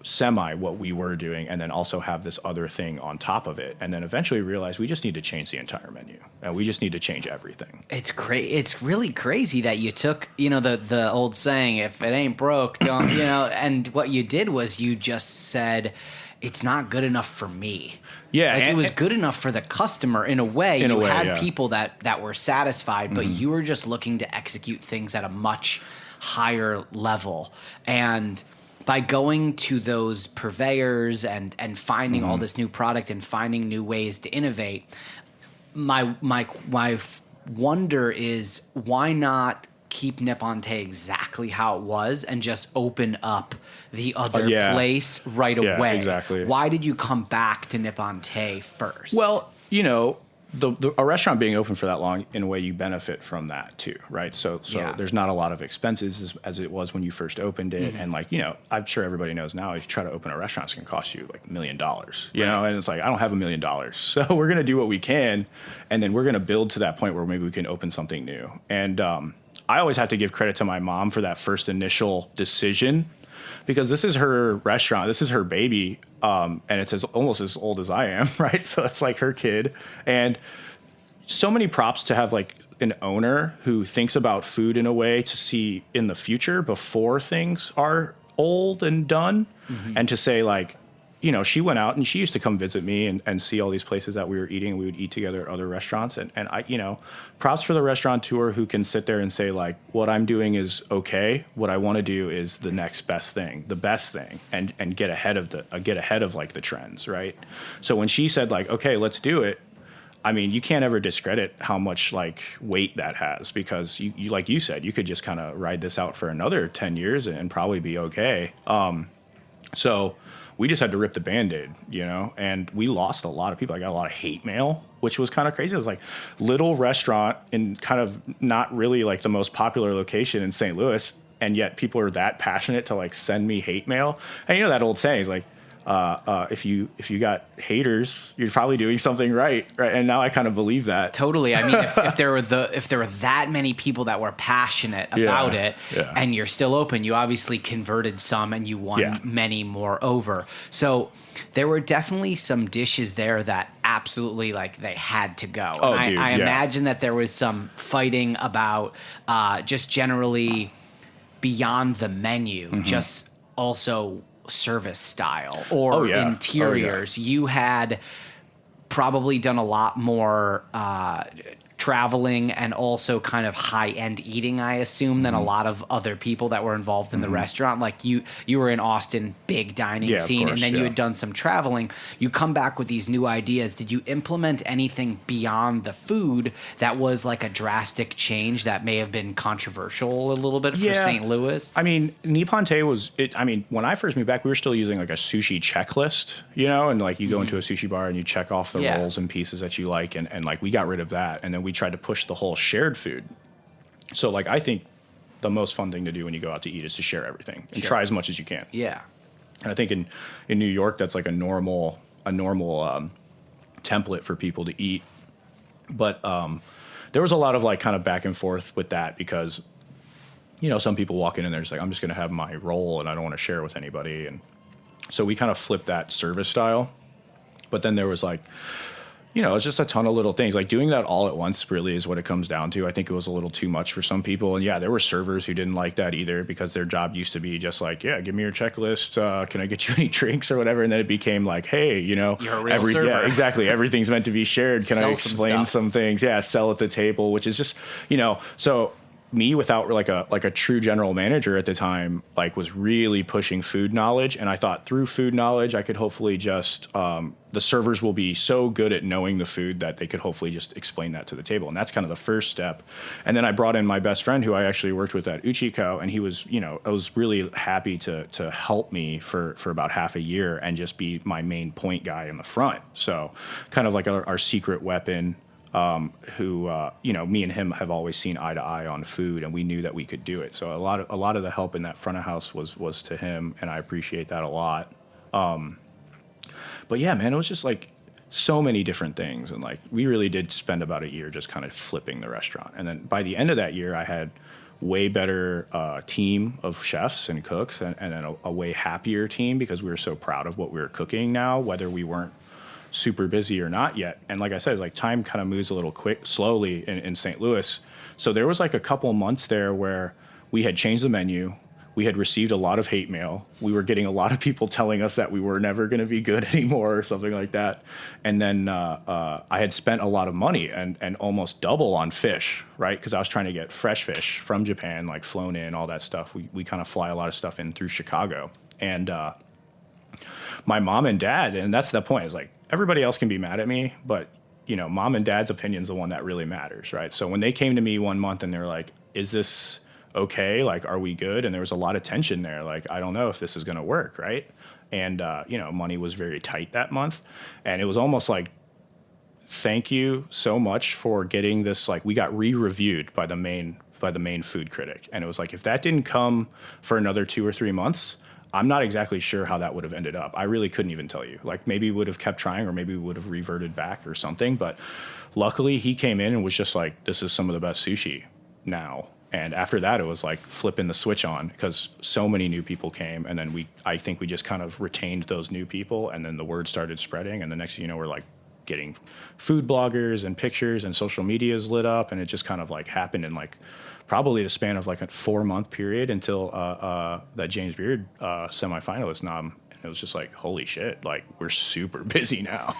Speaker 5: semi what we were doing, and then also have this other thing on top of it, and then eventually realize we just need to change the entire menu, and we just need to change everything.
Speaker 4: It's really crazy that you took, the old saying, if it ain't broke, don't, and what you did was you just said, it's not good enough for me.
Speaker 5: Yeah,
Speaker 4: like it was good enough for the customer in a way. You had
Speaker 5: yeah.
Speaker 4: people that were satisfied, but you were just looking to execute things at a much higher level. And by going to those purveyors and finding all this new product and finding new ways to innovate, my wonder is, why not keep Nippon Tay exactly how it was and just open up the other place right away?
Speaker 5: Exactly.
Speaker 4: Why did you come back to Nippon Tay first?
Speaker 5: Well, a restaurant being open for that long, in a way, you benefit from that too, right? So there's not a lot of expenses as it was when you first opened it, and I'm sure everybody knows now, if you try to open a restaurant, it's going to cost you like $1 million, you know, and it's like, I don't have $1 million, so we're going to do what we can, and then we're going to build to that point where maybe we can open something new. And I always have to give credit to my mom for that first initial decision, because this is her restaurant, this is her baby, and it's almost as old as I am, right? So it's like her kid, and so many props to have like an owner who thinks about food in a way to see in the future before things are old and done, and to say like, she went out and she used to come visit me and see all these places that we were eating. We would eat together at other restaurants. And I, props for the restaurateur who can sit there and say like, what I'm doing is okay. What I want to do is the next best thing, the best thing, and get ahead of like the trends. Right. So when she said like, okay, let's do it, I mean, you can't ever discredit how much like weight that has, because you like you said, you could just kind of ride this out for another 10 years and probably be okay. So we just had to rip the Band-Aid, and we lost a lot of people. I got a lot of hate mail, which was kind of crazy. It was like little restaurant in kind of not really like the most popular location in St. Louis, and yet people are that passionate to like send me hate mail. And that old saying is like, if you got haters, you're probably doing something right? And now I kind of believe that.
Speaker 4: Totally. I mean, if there were that many people that were passionate about it, and you're still open, you obviously converted some and you won many more over. So there were definitely some dishes there that absolutely like they had to go.
Speaker 5: Oh,
Speaker 4: and
Speaker 5: dude,
Speaker 4: I imagine that there was some fighting about just generally beyond the menu, just also service style or interiors. You had probably done a lot more traveling and also kind of high-end eating, I assume, than a lot of other people that were involved in the restaurant. Like you were in Austin, big dining scene,
Speaker 5: course,
Speaker 4: and then you had done some traveling. You come back with these new ideas. Did you implement anything beyond the food that was like a drastic change that may have been controversial a little bit for St. Louis?
Speaker 5: I mean, Nippon Tay when I first moved back, we were still using like a sushi checklist, and like you go into a sushi bar and you check off the rolls and pieces that you like, and like we got rid of that, and then we tried to push the whole shared food. So like I think the most fun thing to do when you go out to eat is to share everything and try as much as you can.
Speaker 4: Yeah.
Speaker 5: And I think in New York that's like a normal template for people to eat. But there was a lot of like kind of back and forth with that, because some people walk in and they're just like, I'm just going to have my roll and I don't want to share with anybody. And so we kind of flipped that service style. But then there was like, it's just a ton of little things. Like doing that all at once really is what it comes down to. I think it was a little too much for some people. And there were servers who didn't like that either, because their job used to be just like, give me your checklist. Can I get you any drinks or whatever? And then it became like, hey,
Speaker 4: you're a real server.
Speaker 5: Yeah, exactly. Everything's meant to be shared. Can I explain some things? Yeah, sell at the table, which is just, so me without like a true general manager at the time, like was really pushing food knowledge. And I thought through food knowledge, I could hopefully just, the servers will be so good at knowing the food that they could hopefully just explain that to the table. And that's kind of the first step. And then I brought in my best friend who I actually worked with at Uchiko, and he was, I was really happy to help me for about half a year and just be my main point guy in the front. So kind of like our secret weapon. Who me and him have always seen eye to eye on food, and we knew that we could do it. So a lot of the help in that front of house was to him, and I appreciate that a lot. But yeah, man, it was just like so many different things, and like we really did spend about a year just kind of flipping the restaurant. And then by the end of that year, I had way better team of chefs and cooks, and then a way happier team because we were so proud of what we were cooking now, whether we weren't super busy or not yet. And like I said, like time kind of moves a little slowly in St. Louis. So there was like a couple of months there where we had changed the menu. We had received a lot of hate mail. We were getting a lot of people telling us that we were never going to be good anymore or something like that. And then I had spent a lot of money and almost double on fish, right? Because I was trying to get fresh fish from Japan, like flown in, all that stuff. We kind of fly a lot of stuff in through Chicago. And my mom and dad, and that's the point, is like everybody else can be mad at me, but mom and dad's opinion is the one that really matters, right? So when they came to me one month and they're like, is this okay? Like, are we good? And there was a lot of tension there. Like, I don't know if this is going to work, right? And, money was very tight that month. And it was almost like, thank you so much for getting this. Like, we got re-reviewed by the main food critic. And it was like, if that didn't come for another 2 or 3 months, I'm not exactly sure how that would have ended up. I really couldn't even tell you. Like, maybe we would have kept trying, or maybe we would have reverted back or something. But luckily he came in and was just like, this is some of the best sushi now. And after that, it was like flipping the switch on because so many new people came. And then I think we just kind of retained those new people. And then the word started spreading. And the next thing you know, we're like getting food bloggers and pictures, and social media is lit up. And it just kind of like happened in like probably the span of like a 4-month period until that James Beard semifinalist nom. It was just like, holy shit, like we're super busy now.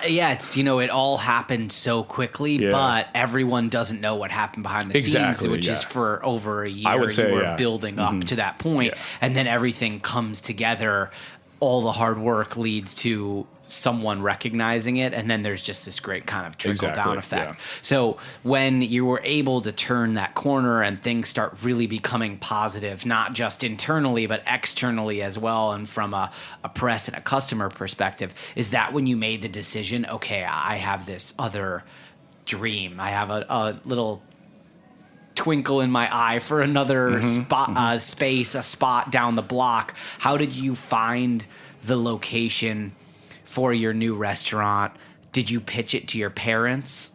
Speaker 4: It's, it all happened so quickly, but everyone doesn't know what happened behind the scenes, which is for over a year.
Speaker 5: I would say,
Speaker 4: you were building up to that point, and then everything comes together. All the hard work leads to someone recognizing it, and then there's just this great kind of trickle-down effect. Yeah. So when you were able to turn that corner and things start really becoming positive, not just internally, but externally as well, and from a press and a customer perspective, is that when you made the decision, okay, I have this other dream. I have a little twinkle in my eye for another spot down the block. How did you find the location for your new restaurant? Did you pitch it to your parents?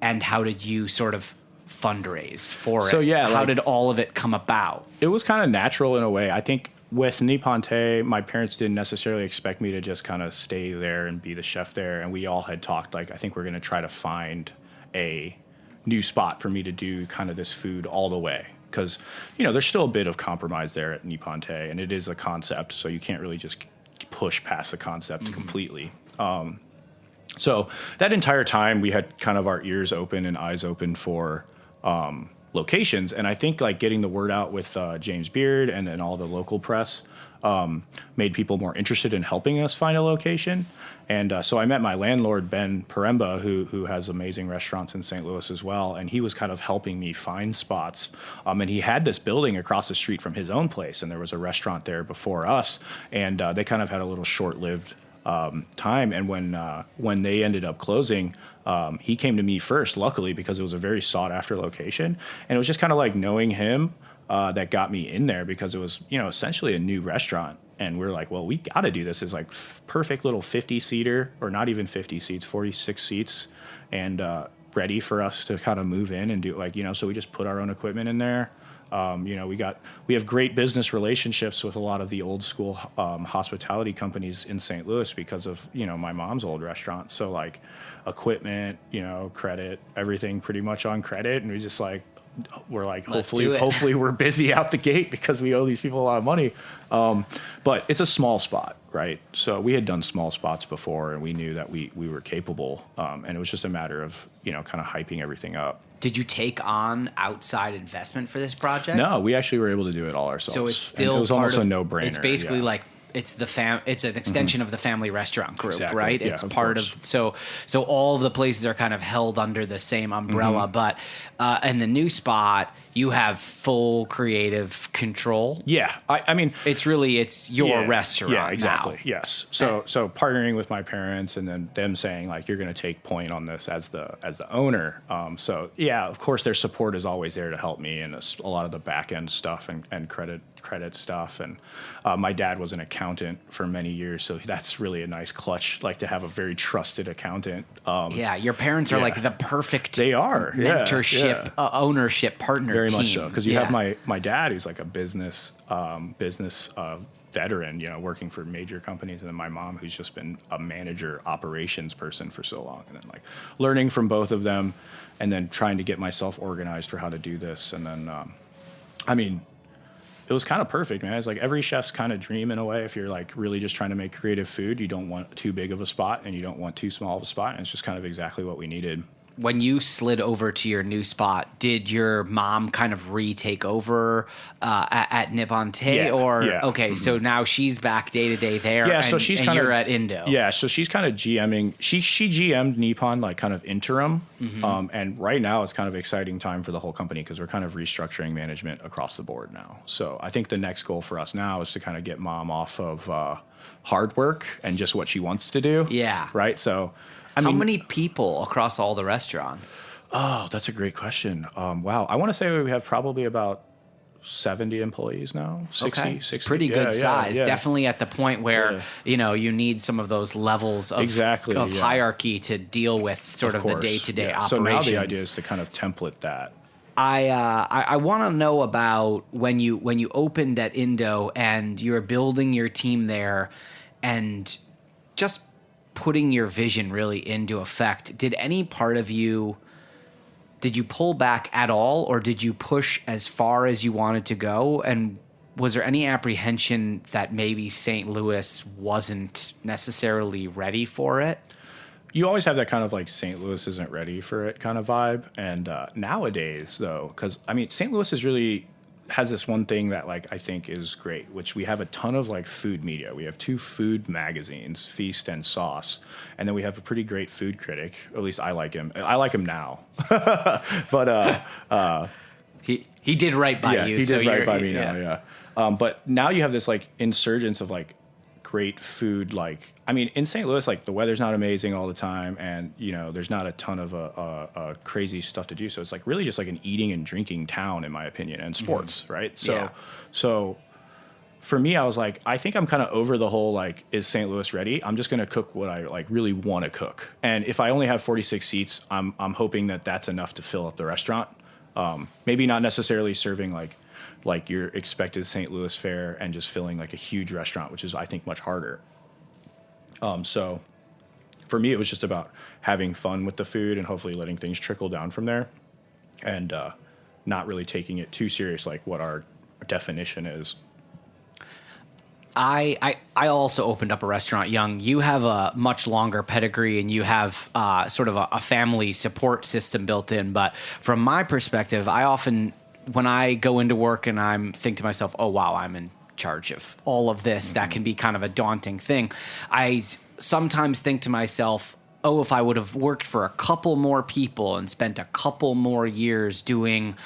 Speaker 4: And how did you sort of fundraise for it?
Speaker 5: Yeah,
Speaker 4: how did all of it come about?
Speaker 5: It was kind of natural in a way. I think with Nippon-Te, my parents didn't necessarily expect me to just kind of stay there and be the chef there. And we all had talked, like, I think we're going to try to find a new spot for me to do kind of this food all the way, because there's still a bit of compromise there at Nippon-Te, and it is a concept, so you can't really just push past the concept completely. So that entire time we had kind of our ears open and eyes open for locations, and I think like getting the word out with James Beard and all the local press made people more interested in helping us find a location. And so I met my landlord, Ben Paremba, who has amazing restaurants in St. Louis as well. And he was kind of helping me find spots. And he had this building across the street from his own place. And there was a restaurant there before us. And they kind of had a little short-lived time. And when they ended up closing, he came to me first, luckily, because it was a very sought-after location. And it was just kind of like knowing him that got me in there, because it was, essentially a new restaurant. And we're like, well, we got to do this. It's like perfect little 50-seater, or not even 50 seats, 46 seats, and ready for us to kind of move in and do so we just put our own equipment in there. We have great business relationships with a lot of the old school hospitality companies in St. Louis because of, my mom's old restaurant. So like equipment, credit, everything pretty much on credit. And we just we're like, hopefully we're busy out the gate because we owe these people a lot of money. But it's a small spot, right? So we had done small spots before, and we knew that we were capable. And it was just a matter of, kind of hyping everything up.
Speaker 4: Did you take on outside investment for this project?
Speaker 5: No, we actually were able to do it all ourselves.
Speaker 4: So it's still
Speaker 5: it was almost a no-brainer.
Speaker 4: It's basically like it's it's an extension of the family restaurant group, right?
Speaker 5: Yeah,
Speaker 4: it's part of so all the places are kind of held under the same umbrella, but in the new spot you have full creative control.
Speaker 5: Yeah, I mean,
Speaker 4: it's your restaurant.
Speaker 5: Yeah, exactly.
Speaker 4: Now.
Speaker 5: Yes. So partnering with my parents, and then them saying like, you're going to take point on this as the owner. So yeah, of course their support is always there to help me, and a lot of the back end stuff and credit stuff. And my dad was an accountant accountant for many years, so that's really a nice clutch, like to have a very trusted accountant.
Speaker 4: Yeah, your parents are like the perfect
Speaker 5: they are
Speaker 4: mentorship, ownership partner.
Speaker 5: Very
Speaker 4: team.
Speaker 5: much so, because you have my dad, who's like a business veteran, working for major companies, and then my mom, who's just been a manager operations person for so long, and then like learning from both of them, and then trying to get myself organized for how to do this, and then it was kind of perfect, man. It's like every chef's kind of dream in a way. If you're like really just trying to make creative food, you don't want too big of a spot and you don't want too small of a spot. And it's just kind of exactly what we needed.
Speaker 4: When you slid over to your new spot, did your mom kind of retake over at Nippon Tay? Okay, so now she's back day to day there.
Speaker 5: Yeah, so she's kind of,
Speaker 4: you're at Indo.
Speaker 5: Yeah, so she's kind of GMing. She GM'd Nippon like kind of interim, and right now it's kind of exciting time for the whole company because we're kind of restructuring management across the board now. So I think the next goal for us now is to kind of get mom off of hard work and just what she wants to do.
Speaker 4: Yeah.
Speaker 5: Right. So.
Speaker 4: How many people across all the restaurants?
Speaker 5: Oh, that's a great question. Wow. I want to say we have probably about 70 employees now. 60.
Speaker 4: It's pretty good size. Yeah. Definitely at the point where, you need some of those levels of hierarchy to deal with sort of the day-to-day operations.
Speaker 5: So now the idea is to kind of template that.
Speaker 4: I want to know about when you opened at Indo and you're building your team there and just putting your vision really into effect. Did any part of you, did you pull back at all, or did you push as far as you wanted to go? And was there any apprehension that maybe St. Louis wasn't necessarily ready for it?
Speaker 5: You always have that kind of like St. Louis isn't ready for it kind of vibe. And nowadays, though, because St. Louis is really has this one thing that like I think is great, which we have a ton of like food media. We have 2 food magazines, Feast and Sauce, and then we have a pretty great food critic. At least I like him. I like him now, but
Speaker 4: he did right by you.
Speaker 5: He did right by me now. Yeah, but now you have this like insurgence of like great food. Like in St. Louis, like the weather's not amazing all the time, and there's not a ton of crazy stuff to do. So it's like really just like an eating and drinking town, in my opinion, and sports, right? So for me, I was like, I think I'm kind of over the whole like, is St. Louis ready? I'm just gonna cook what I like really want to cook, and if I only have 46 seats, I'm hoping that that's enough to fill up the restaurant. Maybe not necessarily serving like your expected St. Louis fare and just filling like a huge restaurant, which is, I think, much harder. So for me, it was just about having fun with the food and hopefully letting things trickle down from there, and not really taking it too serious, like what our definition is.
Speaker 4: I also opened up a restaurant young. You have a much longer pedigree and you have sort of a family support system built in. But from my perspective, I often, when I go into work and I think to myself, oh, wow, I'm in charge of all of this, that can be kind of a daunting thing. I sometimes think to myself, oh, if I would have worked for a couple more people and spent a couple more years doing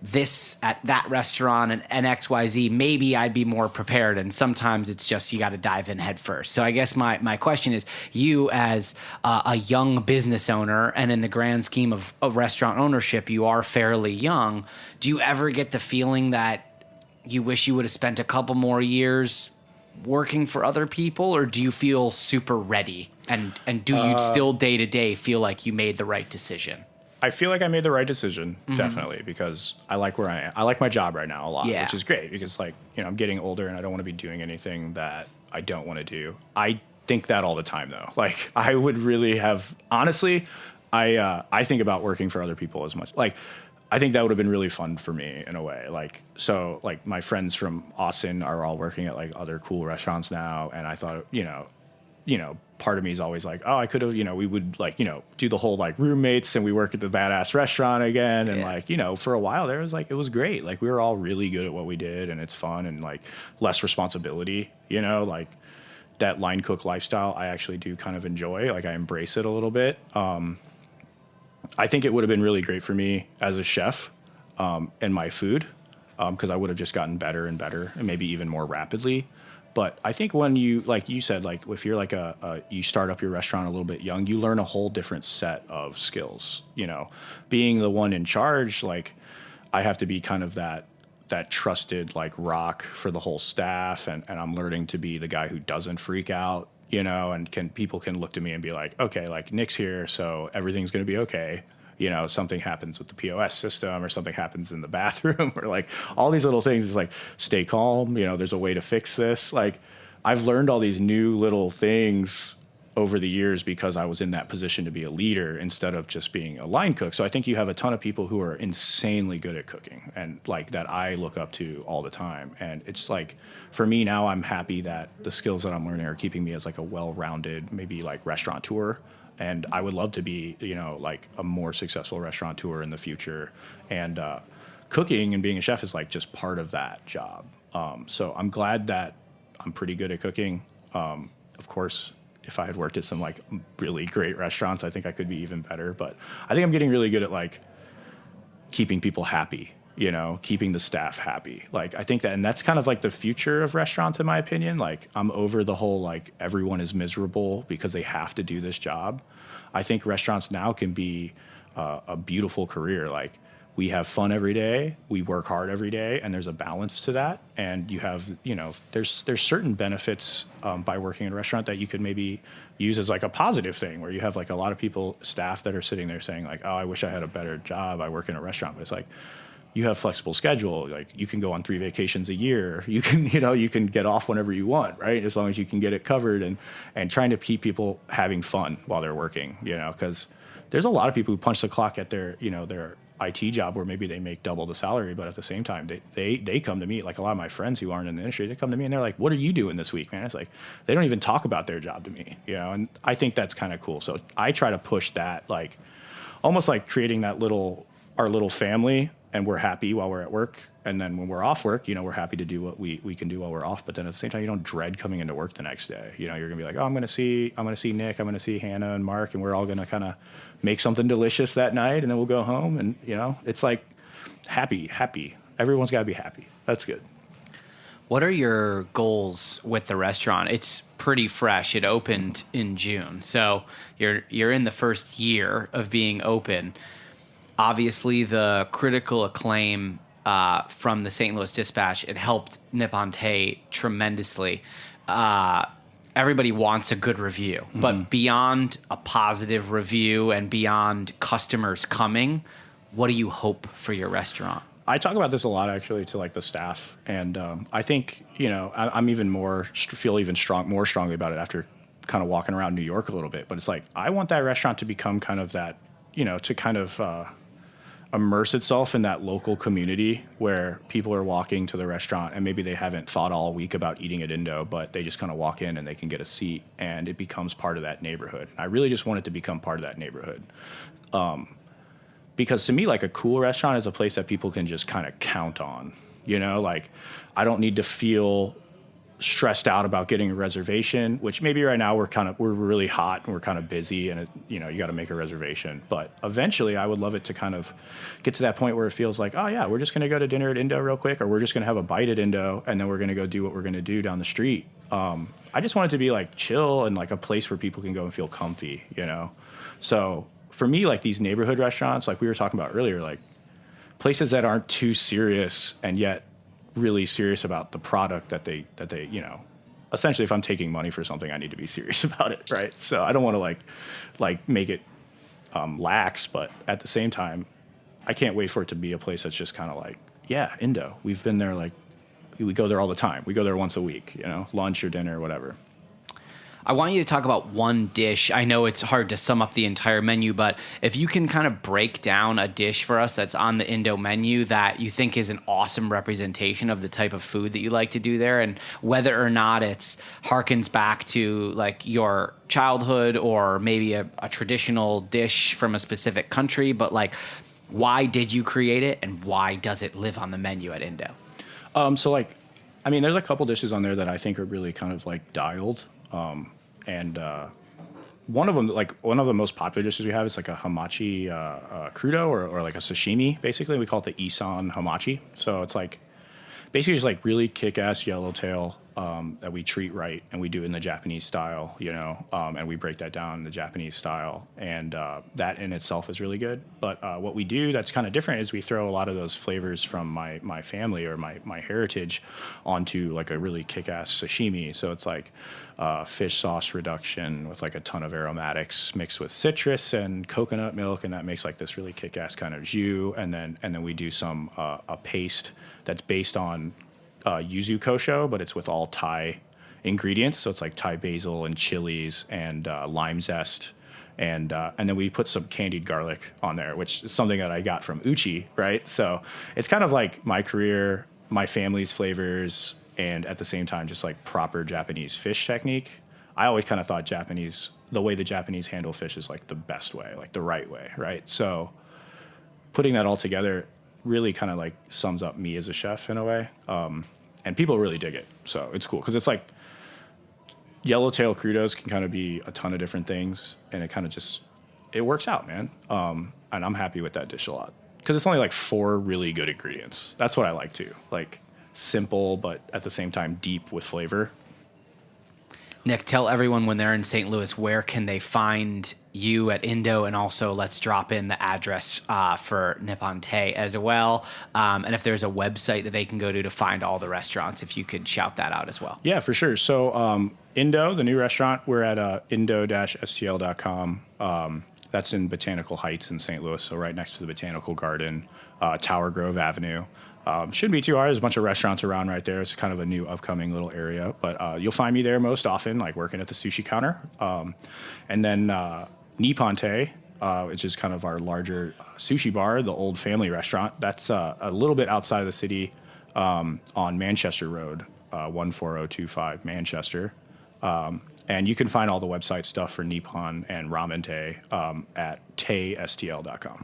Speaker 4: this at that restaurant and XYZ, maybe I'd be more prepared. And sometimes it's just you got to dive in head first. So I guess my question is, you as a young business owner, and in the grand scheme of restaurant ownership, you are fairly young. Do you ever get the feeling that you wish you would have spent a couple more years working for other people, or do you feel super ready? And do you still day to day feel like you made the right decision?
Speaker 5: I feel like I made the right decision, definitely, because I like where I am. I like my job right now a lot, which is great because, like, I'm getting older and I don't want to be doing anything that I don't want to do. I think that all the time, though. Like, I would really have, honestly, I think about working for other people as much. Like, I think that would have been really fun for me in a way. Like, so, like, my friends from Austin are all working at, like, other cool restaurants now, and I thought, part of me is always like, oh, I could have, we would like, do the whole like roommates and we work at the badass restaurant again. And like, for a while there was like, it was great. Like we were all really good at what we did and it's fun and like less responsibility, like that line cook lifestyle. I actually do kind of enjoy, like I embrace it a little bit. I think it would have been really great for me as a chef and my food because I would have just gotten better and better and maybe even more rapidly. But I think when you, like you said, like if you're like you start up your restaurant a little bit young, you learn a whole different set of skills, being the one in charge, like I have to be kind of that that trusted like rock for the whole staff, and I'm learning to be the guy who doesn't freak out, and people can look to me and be like, okay, like Nick's here, so everything's going to be okay. Something happens with the POS system or something happens in the bathroom or like all these little things is like, stay calm. There's a way to fix this. Like I've learned all these new little things over the years because I was in that position to be a leader instead of just being a line cook. So I think you have a ton of people who are insanely good at cooking and like that I look up to all the time. And it's like, for me now, I'm happy that the skills that I'm learning are keeping me as like a well-rounded, maybe like restaurateur. And I would love to be, like a more successful restaurateur in the future. And cooking and being a chef is like just part of that job. So I'm glad that I'm pretty good at cooking. Of course, if I had worked at some like really great restaurants, I think I could be even better. But I think I'm getting really good at like keeping people happy, keeping the staff happy. Like I think that, and that's kind of like the future of restaurants in my opinion. Like I'm over the whole, like everyone is miserable because they have to do this job. I think restaurants now can be a beautiful career. Like we have fun every day, we work hard every day, and there's a balance to that. And you have, there's certain benefits by working in a restaurant that you could maybe use as like a positive thing, where you have like a lot of people, staff that are sitting there saying like, oh, I wish I had a better job. I work in a restaurant. But it's like, you have flexible schedule. Like you can go on 3 vacations a year. You can, you can get off whenever you want, right? As long as you can get it covered, and trying to keep people having fun while they're working, because there's a lot of people who punch the clock at their, their IT job where maybe they make double the salary, but at the same time, they come to me, like a lot of my friends who aren't in the industry, they come to me and they're like, what are you doing this week, man? It's like, they don't even talk about their job to me, and I think that's kind of cool. So I try to push that, like almost like creating that our little family, and we're happy while we're at work. And then when we're off work, we're happy to do what we can do while we're off. But then at the same time, you don't dread coming into work the next day. You're going to be like, oh, I'm going to see Nick, I'm going to see Hannah and Mark, and we're all going to kind of make something delicious that night, and then we'll go home. And, it's like happy. Everyone's got to be happy. That's good.
Speaker 4: What are your goals with the restaurant? It's pretty fresh. It opened in June. So you're in the first year of being open. Obviously, the critical acclaim from the St. Louis Dispatch, it helped Nippon Tay tremendously. Everybody wants a good review, but beyond a positive review and beyond customers coming, what do you hope for your restaurant?
Speaker 5: I talk about this a lot actually to like the staff, and I think I'm even more more strongly about it after kind of walking around New York a little bit. But it's like I want that restaurant to become kind of that, to kind of immerse itself in that local community where people are walking to the restaurant and maybe they haven't thought all week about eating at Indo, but they just kind of walk in and they can get a seat and it becomes part of that neighborhood. I really just want it to become part of that neighborhood. Because to me, like a cool restaurant is a place that people can just kind of count on, like I don't need to feel stressed out about getting a reservation, which maybe right now we're really hot and we're kind of busy and you got to make a reservation. But eventually I would love it to kind of get to that point where it feels like, oh yeah, we're just going to go to dinner at Indo real quick, or we're just going to have a bite at Indo and then we're going to go do what we're going to do down the street. I just want it to be like chill and like a place where people can go and feel comfy, So for me, like these neighborhood restaurants, like we were talking about earlier, like places that aren't too serious and yet really serious about the product that they essentially if I'm taking money for something, I need to be serious about it, right? So I don't want to like make it lax, but at the same time, I can't wait for it to be a place that's just kind of like, yeah, Indo. We've been there, like we go there all the time. We go there once a week, lunch or dinner or whatever.
Speaker 4: I want you to talk about one dish. I know it's hard to sum up the entire menu, but if you can kind of break down a dish for us that's on the Indo menu that you think is an awesome representation of the type of food that you like to do there, and whether or not it's harkens back to like your childhood or maybe a traditional dish from a specific country, but like why did you create it and why does it live on the menu at Indo?
Speaker 5: So like, I mean, there's a couple dishes on there that I think are really kind of like dialed. And one of them, like one of the most popular dishes we have is like a hamachi crudo or like a sashimi, basically. We call it the Isan hamachi. So it's like basically just like really kick-ass yellowtail that we treat right, and we do it in the Japanese style, and we break that down in the Japanese style, and that in itself is really good. But what we do that's kind of different is we throw a lot of those flavors from my family or my heritage onto like a really kick-ass sashimi. So it's like fish sauce reduction with like a ton of aromatics mixed with citrus and coconut milk, and that makes like this really kick-ass kind of jus. And then we do some a paste that's based on yuzu kosho, but it's with all Thai ingredients. So it's like Thai basil and chilies and lime zest. And then we put some candied garlic on there, which is something that I got from Uchi, right? So it's kind of like my career, my family's flavors, and at the same time, just like proper Japanese fish technique. I always kind of thought the way the Japanese handle fish is like the best way, like the right way, right? So putting that all together really kind of like sums up me as a chef in a way. And people really dig it. So it's cool because it's like yellowtail crudos can kind of be a ton of different things, and it kind of it works out, man. And I'm happy with that dish a lot because it's only like 4 really good ingredients. That's what I like too. Like simple, but at the same time deep with flavor.
Speaker 4: Nick, tell everyone when they're in St. Louis, where can they find you at Indo, and also let's drop in the address for Nippon Te as well. And if there's a website that they can go to find all the restaurants, if you could shout that out as well.
Speaker 5: Yeah, for sure. So Indo, the new restaurant, we're at indo-stl.com. That's in Botanical Heights in St. Louis, so right next to the Botanical Garden, Tower Grove Avenue. Shouldn't be too hard. There's a bunch of restaurants around right there. It's kind of a new upcoming little area, but you'll find me there most often, like working at the sushi counter. And then Nippon Te, which is kind of our larger sushi bar, the old family restaurant. That's a little bit outside of the city on Manchester Road, 14025 Manchester. And you can find all the website stuff for Nippon and Ramen Te at testl.com.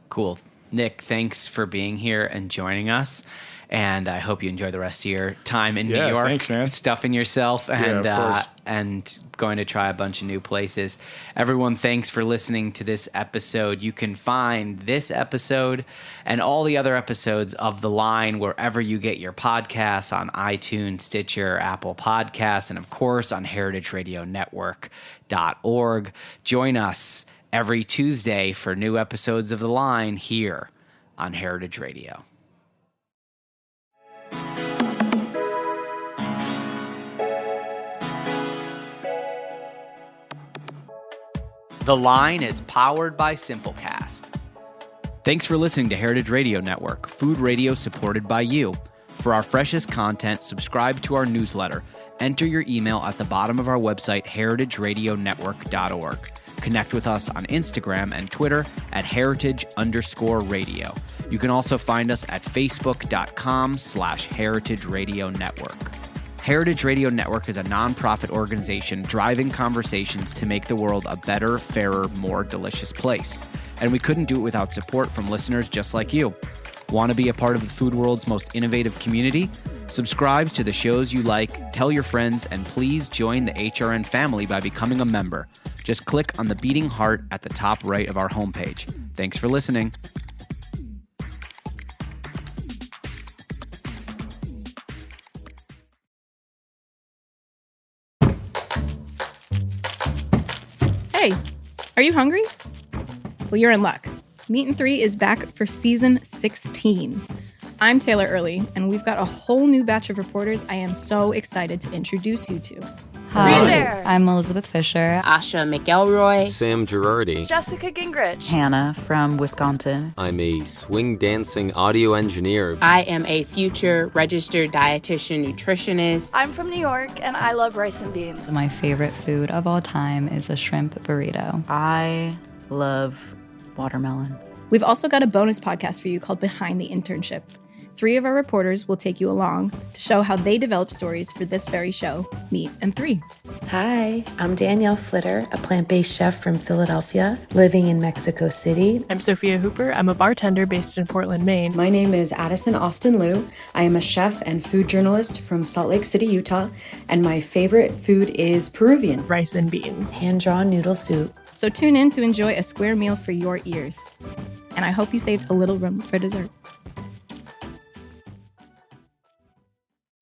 Speaker 4: Cool. Nick, thanks for being here and joining us. And I hope you enjoy the rest of your time in New York.
Speaker 5: Thanks, man.
Speaker 4: Stuffing yourself and
Speaker 5: of course.
Speaker 4: And going to try a bunch of new places. Everyone, thanks for listening to this episode. You can find this episode and all the other episodes of The Line wherever you get your podcasts, on iTunes, Stitcher, Apple Podcasts, and of course on heritageradionetwork.org. Join us every Tuesday for new episodes of The Line here on Heritage Radio. The Line is powered by Simplecast. Thanks for listening to Heritage Radio Network, food radio supported by you. For our freshest content, subscribe to our newsletter. Enter your email at the bottom of our website, heritageradionetwork.org. Connect with us on Instagram and Twitter at heritage_radio. You can also find us at facebook.com/Heritage Radio Network. Heritage Radio Network is a nonprofit organization driving conversations to make the world a better, fairer, more delicious place. And we couldn't do it without support from listeners just like you. Want to be a part of the food world's most innovative community? Subscribe to the shows you like, tell your friends, and please join the HRN family by becoming a member. Just click on the beating heart at the top right of our homepage. Thanks for listening.
Speaker 7: Hey, are you hungry? Well, you're in luck. Meat and 3 is back for season 16. I'm Taylor Early, and we've got a whole new batch of reporters I am so excited to introduce you to.
Speaker 8: Hi, I'm Elizabeth Fisher.
Speaker 9: Asha McElroy.
Speaker 10: Sam Girardi.
Speaker 11: Jessica Gingrich.
Speaker 8: Hannah from Wisconsin.
Speaker 10: I'm a swing dancing audio engineer.
Speaker 9: I am a future registered dietitian nutritionist.
Speaker 11: I'm from New York, and I love rice and beans.
Speaker 8: My favorite food of all time is a shrimp burrito.
Speaker 12: I love watermelon.
Speaker 7: We've also got a bonus podcast for you called Behind the Internship. 3 of our reporters will take you along to show how they developed stories for this very show, Meat and 3.
Speaker 13: Hi, I'm Danielle Flitter, a plant-based chef from Philadelphia, living in Mexico City.
Speaker 14: I'm Sophia Hooper. I'm a bartender based in Portland, Maine.
Speaker 15: My name is Addison Austin Liu. I am a chef and food journalist from Salt Lake City, Utah, and my favorite food is Peruvian.
Speaker 14: Rice and beans.
Speaker 13: Hand-drawn noodle soup.
Speaker 7: So tune in to enjoy a square meal for your ears. And I hope you saved a little room for dessert.